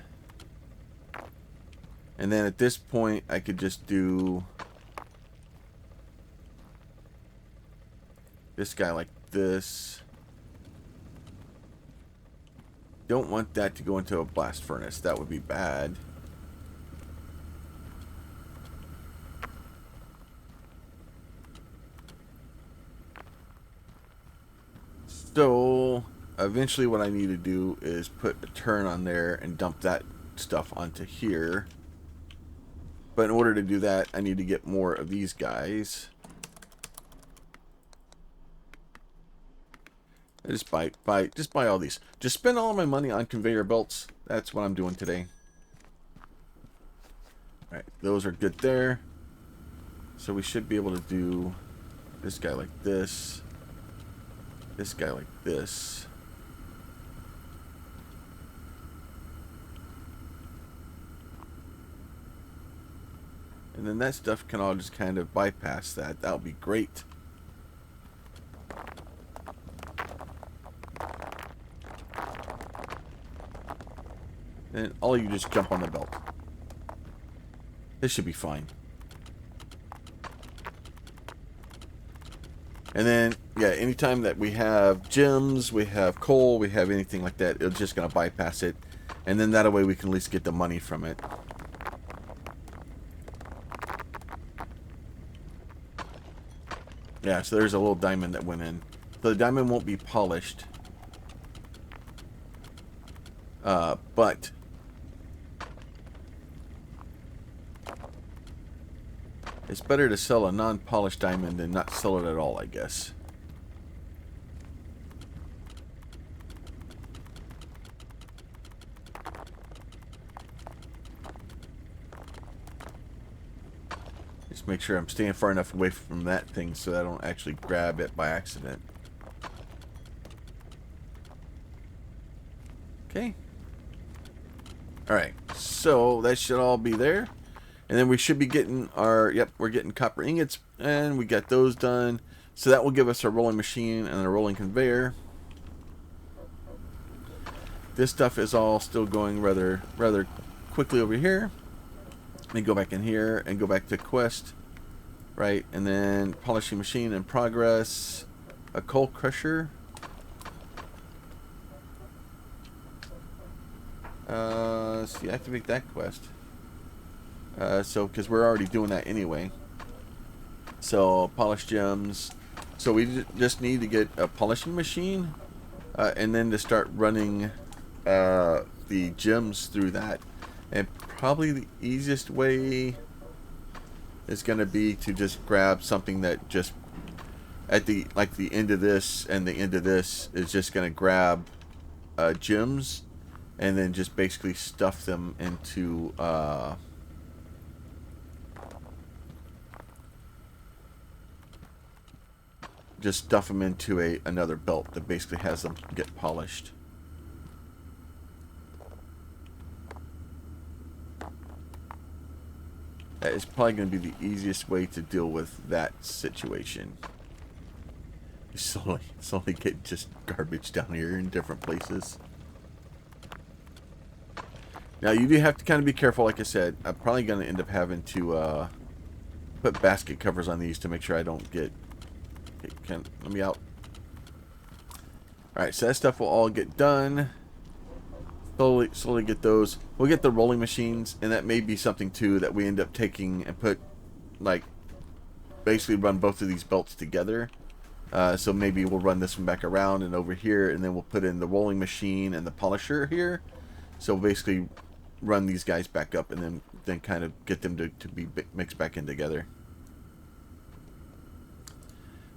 And then at this point, I could just do this guy like this. Don't want that to go into a blast furnace. That would be bad. So eventually what I need to do is put a turn on there and dump that stuff onto here. But in order to do that, I need to get more of these guys. I just buy all these. Just spend all my money on conveyor belts. That's what I'm doing today. Alright, those are good there. So we should be able to do this guy like this. This guy like this. And then that stuff can all just kind of bypass that. That would be great. And all you just jump on the belt. This should be fine. And then, yeah, anytime that we have gems, we have coal, we have anything like that, it's just going to bypass it. And then that way we can at least get the money from it. Yeah, so there's a little diamond that went in. So the diamond won't be polished. But it's better to sell a non-polished diamond than not sell it at all, I guess. Just make sure I'm staying far enough away from that thing so that I don't actually grab it by accident. Okay. Alright, so that should all be there. And then we should be getting our, yep, we're getting copper ingots, and we got those done. So that will give us a rolling machine and a rolling conveyor. This stuff is all still going rather quickly over here. Let me go back in here and go back to quest, right? And then polishing machine in progress, a coal crusher. Let's deactivate that quest. So, because we're already doing that anyway. So, polish gems. So, we just need to get a polishing machine. And then to start running the gems through that. And probably the easiest way is going to be to just grab something that just at the end of this and the end of this is just going to grab gems and then just basically stuff them into just stuff them into another belt that basically has them get polished. That is probably going to be the easiest way to deal with that situation. You slowly get just garbage down here in different places. Now you do have to kind of be careful, like I said. I'm probably going to end up having to put basket covers on these to make sure I don't get... let me out. Alright, so that stuff will all get done. Slowly get those. We'll get the rolling machines, and that may be something too that we end up taking and put, like, basically run both of these belts together. So maybe we'll run this one back around and over here, and then we'll put in the rolling machine and the polisher here. So basically run these guys back up and then kind of get them to be mixed back in together.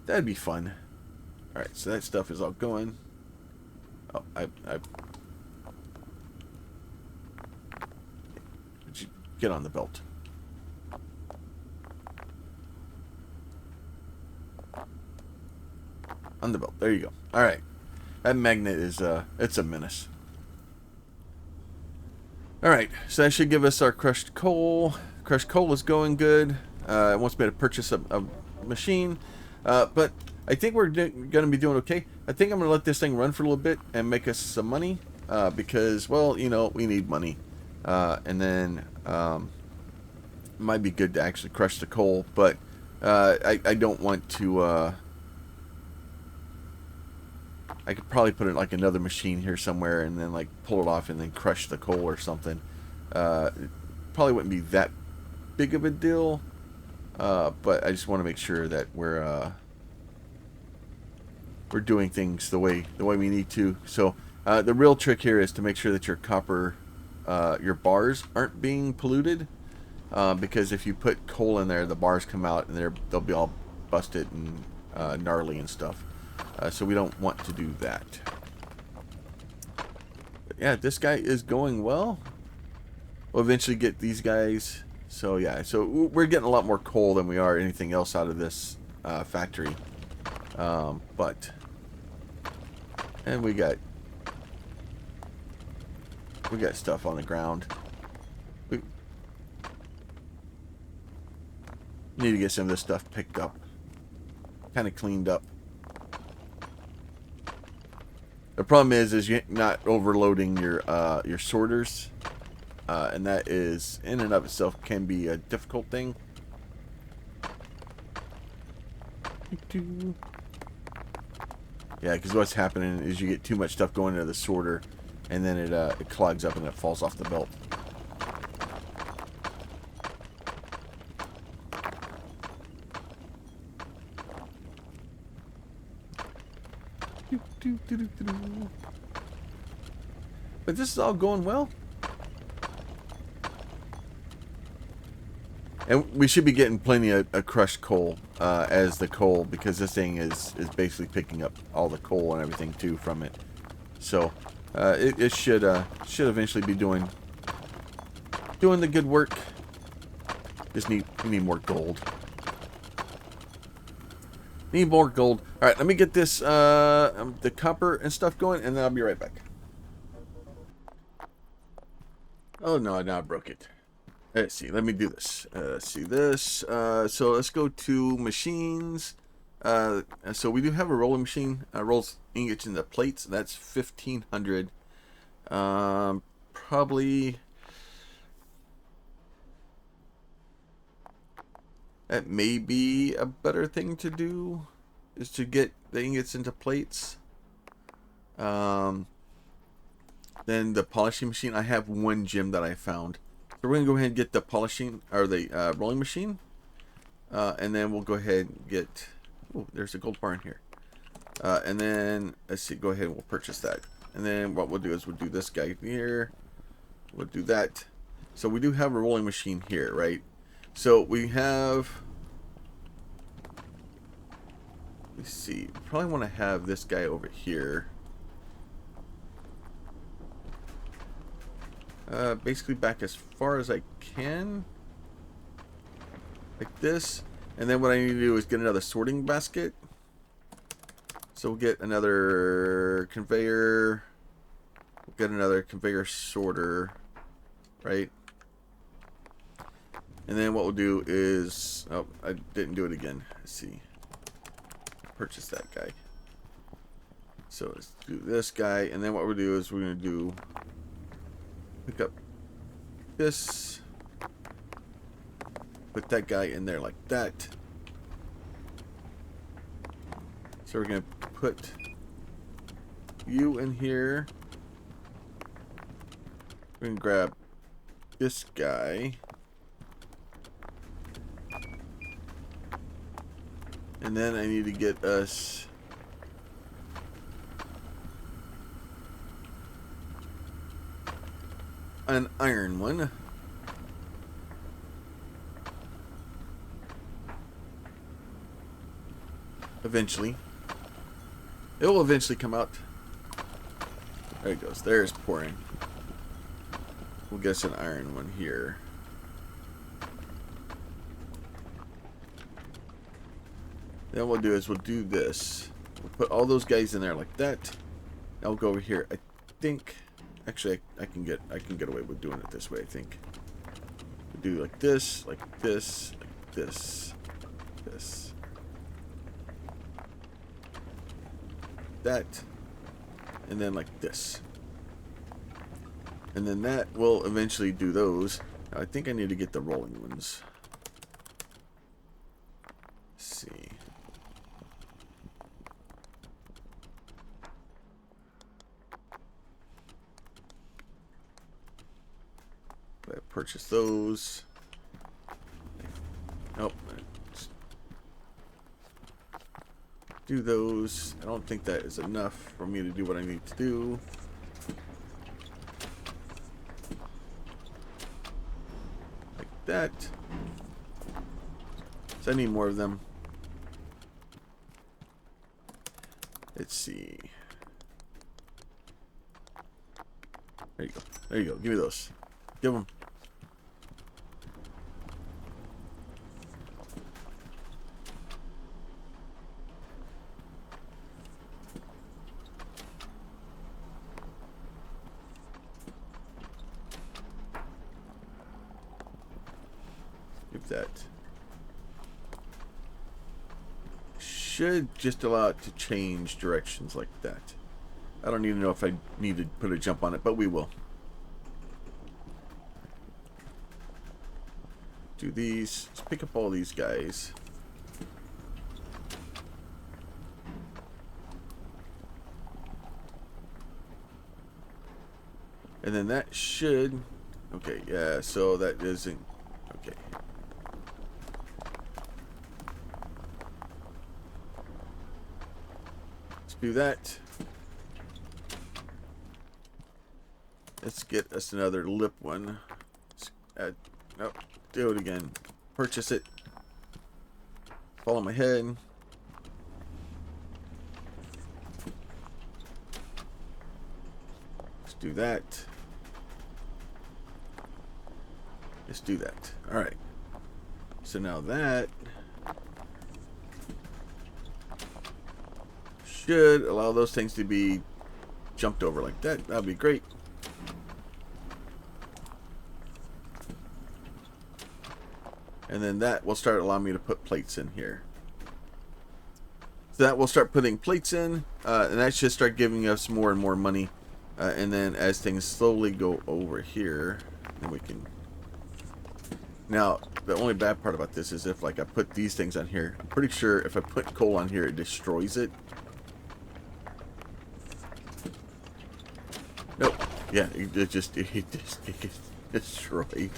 That'd be fun. Alright, so that stuff is all going. Oh, get on the belt. On the belt. There you go. Alright. That magnet is, it's a menace. Alright, so that should give us our crushed coal. Crushed coal is going good. It wants me to purchase a machine. But I think we're going to be doing okay. I think I'm going to let this thing run for a little bit and make us some money. Because, well, you know, we need money. And then it might be good to actually crush the coal. But I don't want to... I could probably put in like another machine here somewhere and then like pull it off and then crush the coal or something. It probably wouldn't be that big of a deal. But I just want to make sure that we're we're doing things the way we need to. So the real trick here is to make sure that your copper, your bars aren't being polluted, because if you put coal in there, the bars come out and they'll be all busted and gnarly and stuff. So we don't want to do that. But yeah, this guy is going well. We'll eventually get these guys. So yeah, so we're getting a lot more coal than we are anything else out of this factory. And we got stuff on the ground. We need to get some of this stuff picked up, kind of cleaned up. The problem is you're not overloading your sorters, and that is in and of itself can be a difficult thing. Yeah, because what's happening is you get too much stuff going into the sorter, and then it clogs up and it falls off the belt. But this is all going well. And we should be getting plenty of crushed coal as the coal, because this thing is basically picking up all the coal and everything too from it. So it should eventually be doing the good work. We need more gold. Need more gold. All right, let me get this the copper and stuff going, and then I'll be right back. Oh no, now I broke it. Let's see. Let me do this. See this. So let's go to machines. So we do have a rolling machine. Rolls ingots into plates. That's 1,500. Probably that may be a better thing to do, is to get the ingots into plates. Then the polishing machine. I have one gem that I found. So we're going to go ahead and get the polishing, or the rolling machine. And then we'll go ahead and get... Oh, there's a gold bar in here. And then, let's see, go ahead and we'll purchase that. And then what we'll do is we'll do this guy here. We'll do that. So we do have a rolling machine here, right? So we have... Let's see. Probably want to have this guy over here. Basically back as far as I can, like this. And then what I need to do is get another sorting basket. So we'll get another conveyor. We'll get another conveyor sorter, right? And then what we'll do is, oh, I didn't do it again. Let's see. Purchase that guy. So let's do this guy, and then what we'll do is we're gonna do. Pick up this, put that guy in there like that. So we're going to put you in here. We're going to grab this guy. And then I need to get us an iron one. Eventually. It will eventually come out. There it goes. There's pouring. We'll get us an iron one here. Then what we'll do is we'll do this. We'll put all those guys in there like that. Now we'll go over here. I think... Actually, I can get away with doing it this way, I think. We'll do like this, like this, like this, this. That. And then like this. And then that will eventually do those. Now, I think I need to get the rolling ones. Let's see. Purchase those. Nope. do those. I don't think that is enough for me to do what I need to do. Like that. So I need more of them. Let's see. There you go. There you go. Give me those. Give them. Give that. Should just allow it to change directions like that. I don't even know if I need to put a jump on it, but we will. Do these. Let's pick up all these guys. And then that should... Okay, yeah, so that isn't... Okay. Let's do that. Let's get us another lip one. Let's add, nope, do it again. Purchase it. Follow my head. Let's do that. Let's do that. Alright. So now that should allow those things to be jumped over like that. That'd be great. And then that will start allowing me to put plates in here. So that will start putting plates in, and that should start giving us more and more money. And then as things slowly go over here, then we can... Now, the only bad part about this is if like I put these things on here, I'm pretty sure if I put coal on here, it destroys it. Nope. Yeah, it gets destroyed.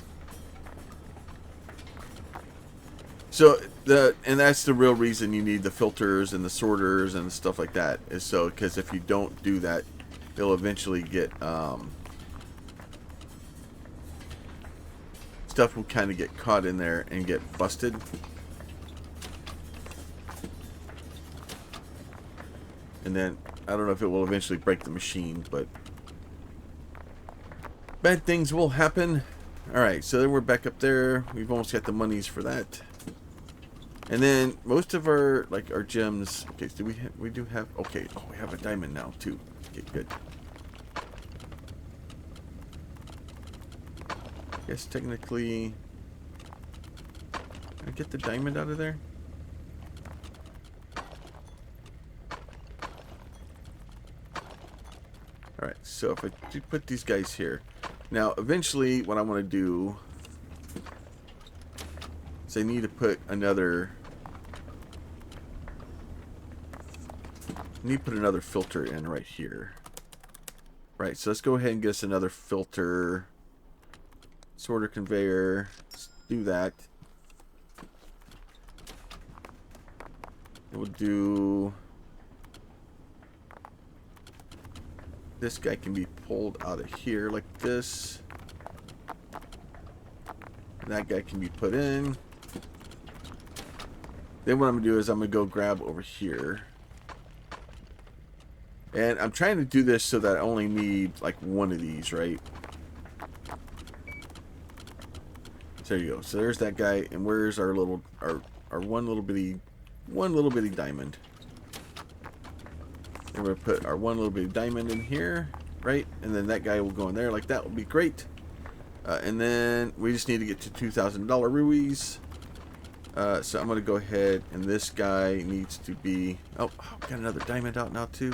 So and that's the real reason you need the filters and the sorters and stuff like that, is so because if you don't do that, it'll eventually get stuff will kind of get caught in there and get busted. And then I don't know if it will eventually break the machine, but bad things will happen. All right, so then we're back up there. We've almost got the monies for that. And then most of our our gems. Okay, so we do have. Okay, oh, we have a diamond now too. Okay, good. I guess technically, can I get the diamond out of there? All right. So if I do put these guys here, now eventually, what I want to do is I need to put another. I need to put another filter in right here. Right, so let's go ahead and get us another filter. Sorter conveyor. Let's do that. We'll do... This guy can be pulled out of here like this. And that guy can be put in. Then what I'm going to do is I'm going to go grab over here. And I'm trying to do this so that I only need like one of these, right? So there you go. So there's that guy, and where's our little our one little bitty diamond? And we're gonna put our one little bitty diamond in here, right? And then that guy will go in there like that. Will be great. And then we just need to get to $2,000 rupees. So I'm gonna go ahead, and this guy needs to be. Oh, got another diamond out now too.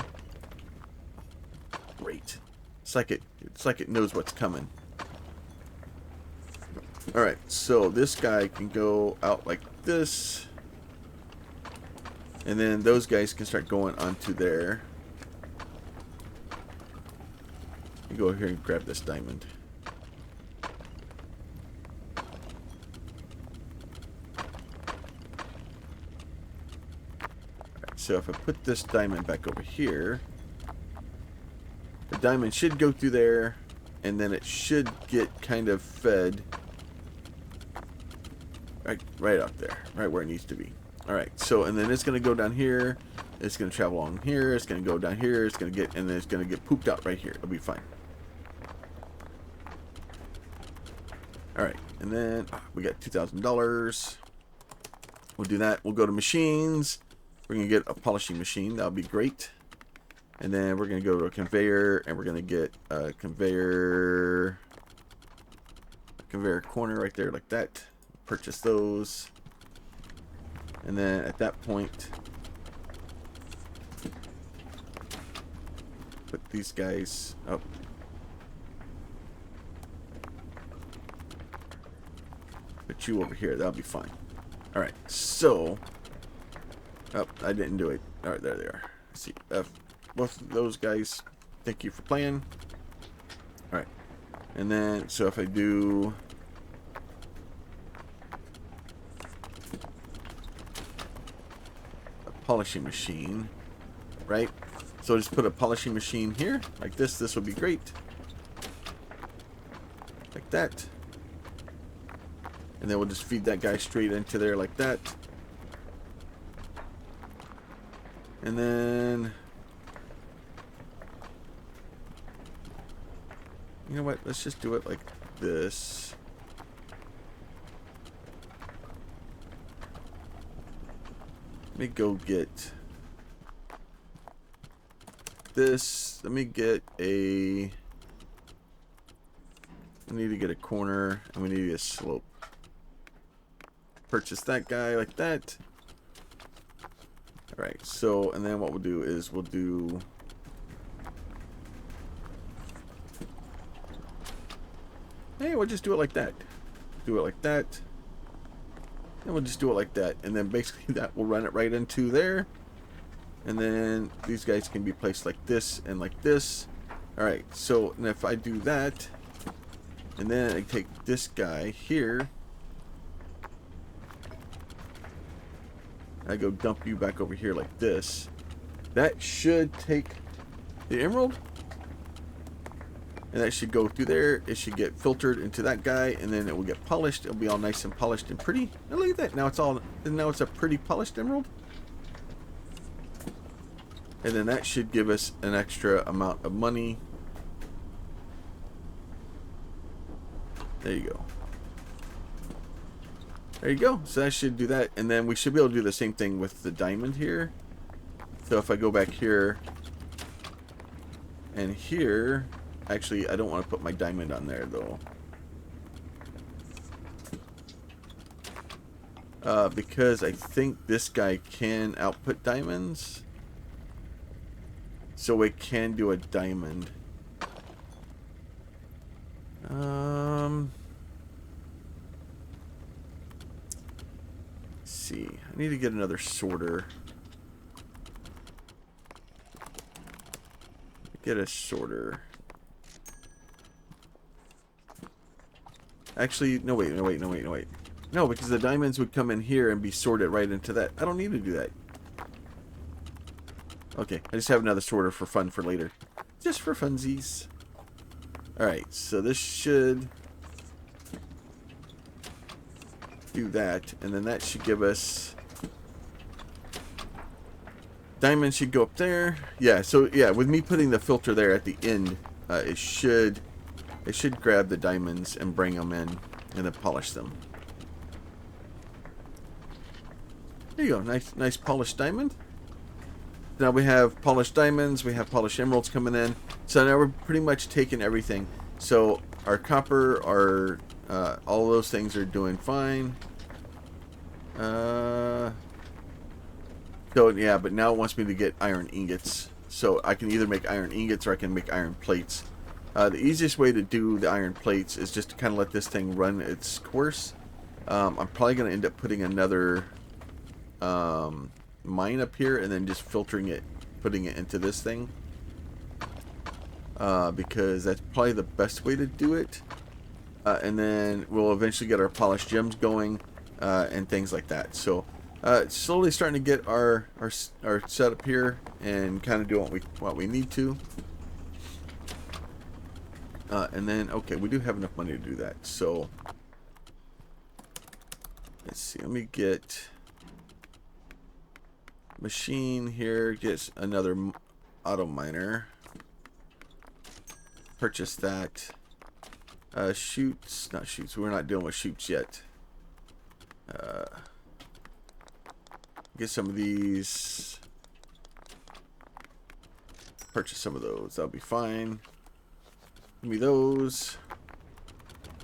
Great. It's like it knows what's coming. Alright, so this guy can go out like this. And then those guys can start going onto there. You go here and grab this diamond. Alright, so if I put this diamond back over here, the diamond should go through there, and then it should get kind of fed right out there, right where it needs to be. Alright, so, and then it's going to go down here, it's going to travel along here, it's going to go down here, it's going to get, and then it's going to get pooped out right here. It'll be fine. Alright, and then we got $2,000. We'll do that. We'll go to machines. We're going to get a polishing machine. That'll be great. And then we're going to go to a conveyor, and we're going to get a conveyor corner right there like that. Purchase those. And then at that point, put these guys up. Put you over here. That'll be fine. Alright, so... Oh, I didn't do it. Alright, there they are. Let's see. Both of those guys, thank you for playing. Alright. And then, so if I do... polishing machine, right? So just put a polishing machine here like this. This would be great, like that, and then we'll just feed that guy straight into there like that. And then, you know what, let's just do it like this. Let me go get this. Let me get a... I need to get a corner, and we need to get a slope. Purchase that guy like that. Alright, so, and then what we'll do is we'll do... Hey, we'll just do it like that. Do it like that. And we'll just do it like that, and then basically that will run it right into there, and then these guys can be placed like this and like this. Alright, so and if I do that, and then I take this guy here, I go dump you back over here like this, that should take the emerald, and that should go through there. It should get filtered into that guy, and then it will get polished. It'll be all nice and polished and pretty. And look at that. Now it's a pretty polished emerald. And then that should give us an extra amount of money. There you go. There you go. So that should do that. And then we should be able to do the same thing with the diamond here. So if I go back here and here, actually, I don't want to put my diamond on there, though. Because I think this guy can output diamonds. So it can do a diamond. Let's see. I need to get another sorter. Get a sorter. Actually, no, wait. No, because the diamonds would come in here and be sorted right into that. I don't need to do that. Okay, I just have another sorter for fun for later. Just for funsies. Alright, so this should do that, and then that should give us... Diamond should go up there. Yeah, so yeah, with me putting the filter there at the end, it should grab the diamonds and bring them in and then polish them. There you go, nice polished diamond. Now we have polished diamonds, we have polished emeralds coming in. So now we're pretty much taking everything. So our copper, our all those things are doing fine. So yeah, but now it wants me to get iron ingots. So I can either make iron ingots or I can make iron plates. The easiest way to do the iron plates is just to kind of let this thing run its course. I'm probably going to end up putting another mine up here and then just filtering it, putting it into this thing. Because that's probably the best way to do it. And then we'll eventually get our polished gems going and things like that. So Slowly starting to get our setup here and kind of do what we need to. And then, okay, we do have enough money to do that. So, let's see. Let me get machine here. Get another auto miner. Purchase that. Shoots, not shoots. We're not dealing with shoots yet. Get some of these. Purchase some of those. That'll be fine. Give me those.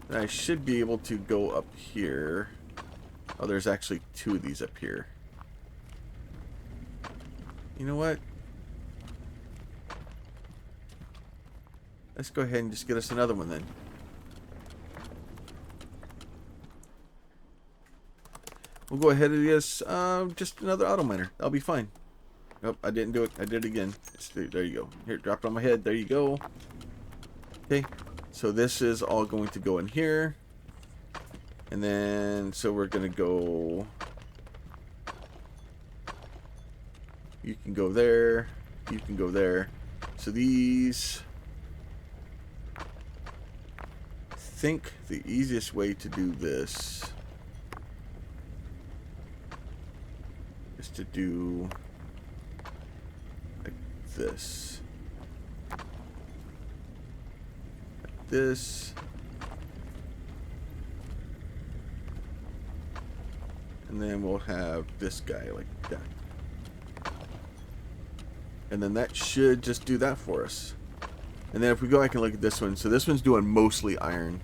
And I should be able to go up here. Oh, there's actually 2 of these up here. You know what? Let's go ahead and just get us another one then. We'll go ahead and get us just another auto miner. That'll be fine. Nope, I didn't do it. I did it again. There you go. Here, drop it on my head. There you go. Okay, so this is all going to go in here. And then, so we're going to go... You can go there. You can go there. So these... I think the easiest way to do this is to do like this. Like this. And then we'll have this guy like that. And then that should just do that for us. And then if we go back and look at this one, so this one's doing mostly iron.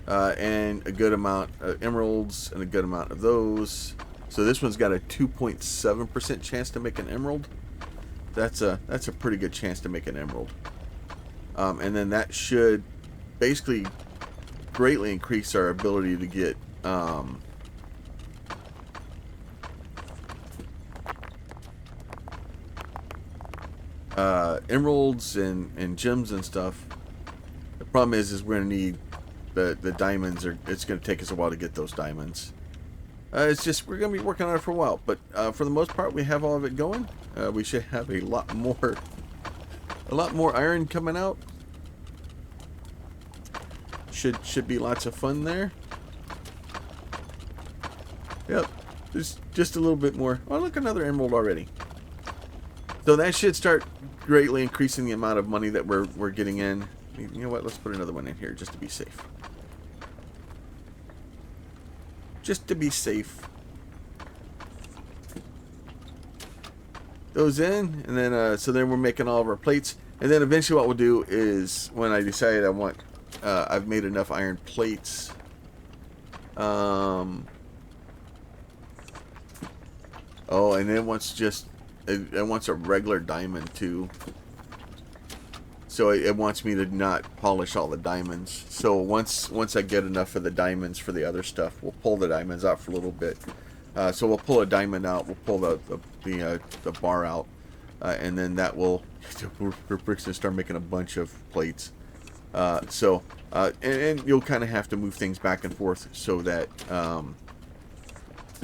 And a good amount of emeralds and a good amount of those. So this one's got a 2.7% chance to make an emerald. That's a pretty good chance to make an emerald. And then that should basically greatly increase our ability to get emeralds and gems and stuff. The problem is we're gonna need the diamonds. It's gonna take us a while to get those diamonds. It's just we're gonna be working on it for a while, but for the most part we have all of it going. We should have a lot more iron coming out. Should be lots of fun there. Yep, just a little bit more. Oh, look, another emerald already. So that should start greatly increasing the amount of money that we're getting in. You know what? Let's put another one in here just to be safe. Just to be safe. Those in, and then so then we're making all of our plates, and then eventually what we'll do is when I decide I want, I've made enough iron plates. Oh, and then once just it wants a regular diamond too. So it wants me to not polish all the diamonds. So once I get enough of the diamonds for the other stuff, we'll pull the diamonds out for a little bit. So we'll pull a diamond out. We'll pull the bar out, and then that will we're going to start making a bunch of plates. And you'll kind of have to move things back and forth so that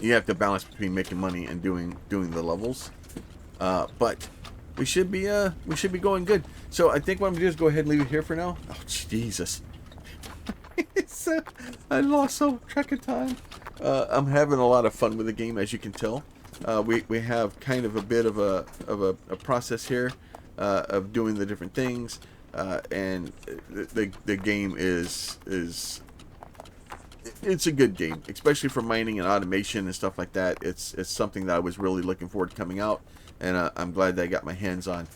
you have to balance between making money and doing the levels. But we should be going good. So I think what I'm gonna do is go ahead and leave it here for now. Oh Jesus! I lost so track of time. I'm having a lot of fun with the game, as you can tell. We have kind of a bit of a process here of doing the different things, and the game is it's a good game, especially for mining and automation and stuff like that. It's something that I was really looking forward to coming out, and I'm glad that I got my hands on.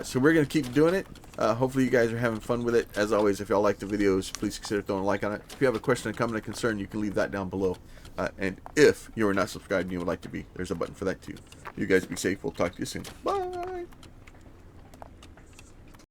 So we're going to keep doing it. Hopefully you guys are having fun with it. As always, if y'all like the videos, please consider throwing a like on it. If you have a question, a comment, a concern, you can leave that down below. And if you are not subscribed and you would like to be, there's a button for that too. You guys be safe. We'll talk to you soon. Bye.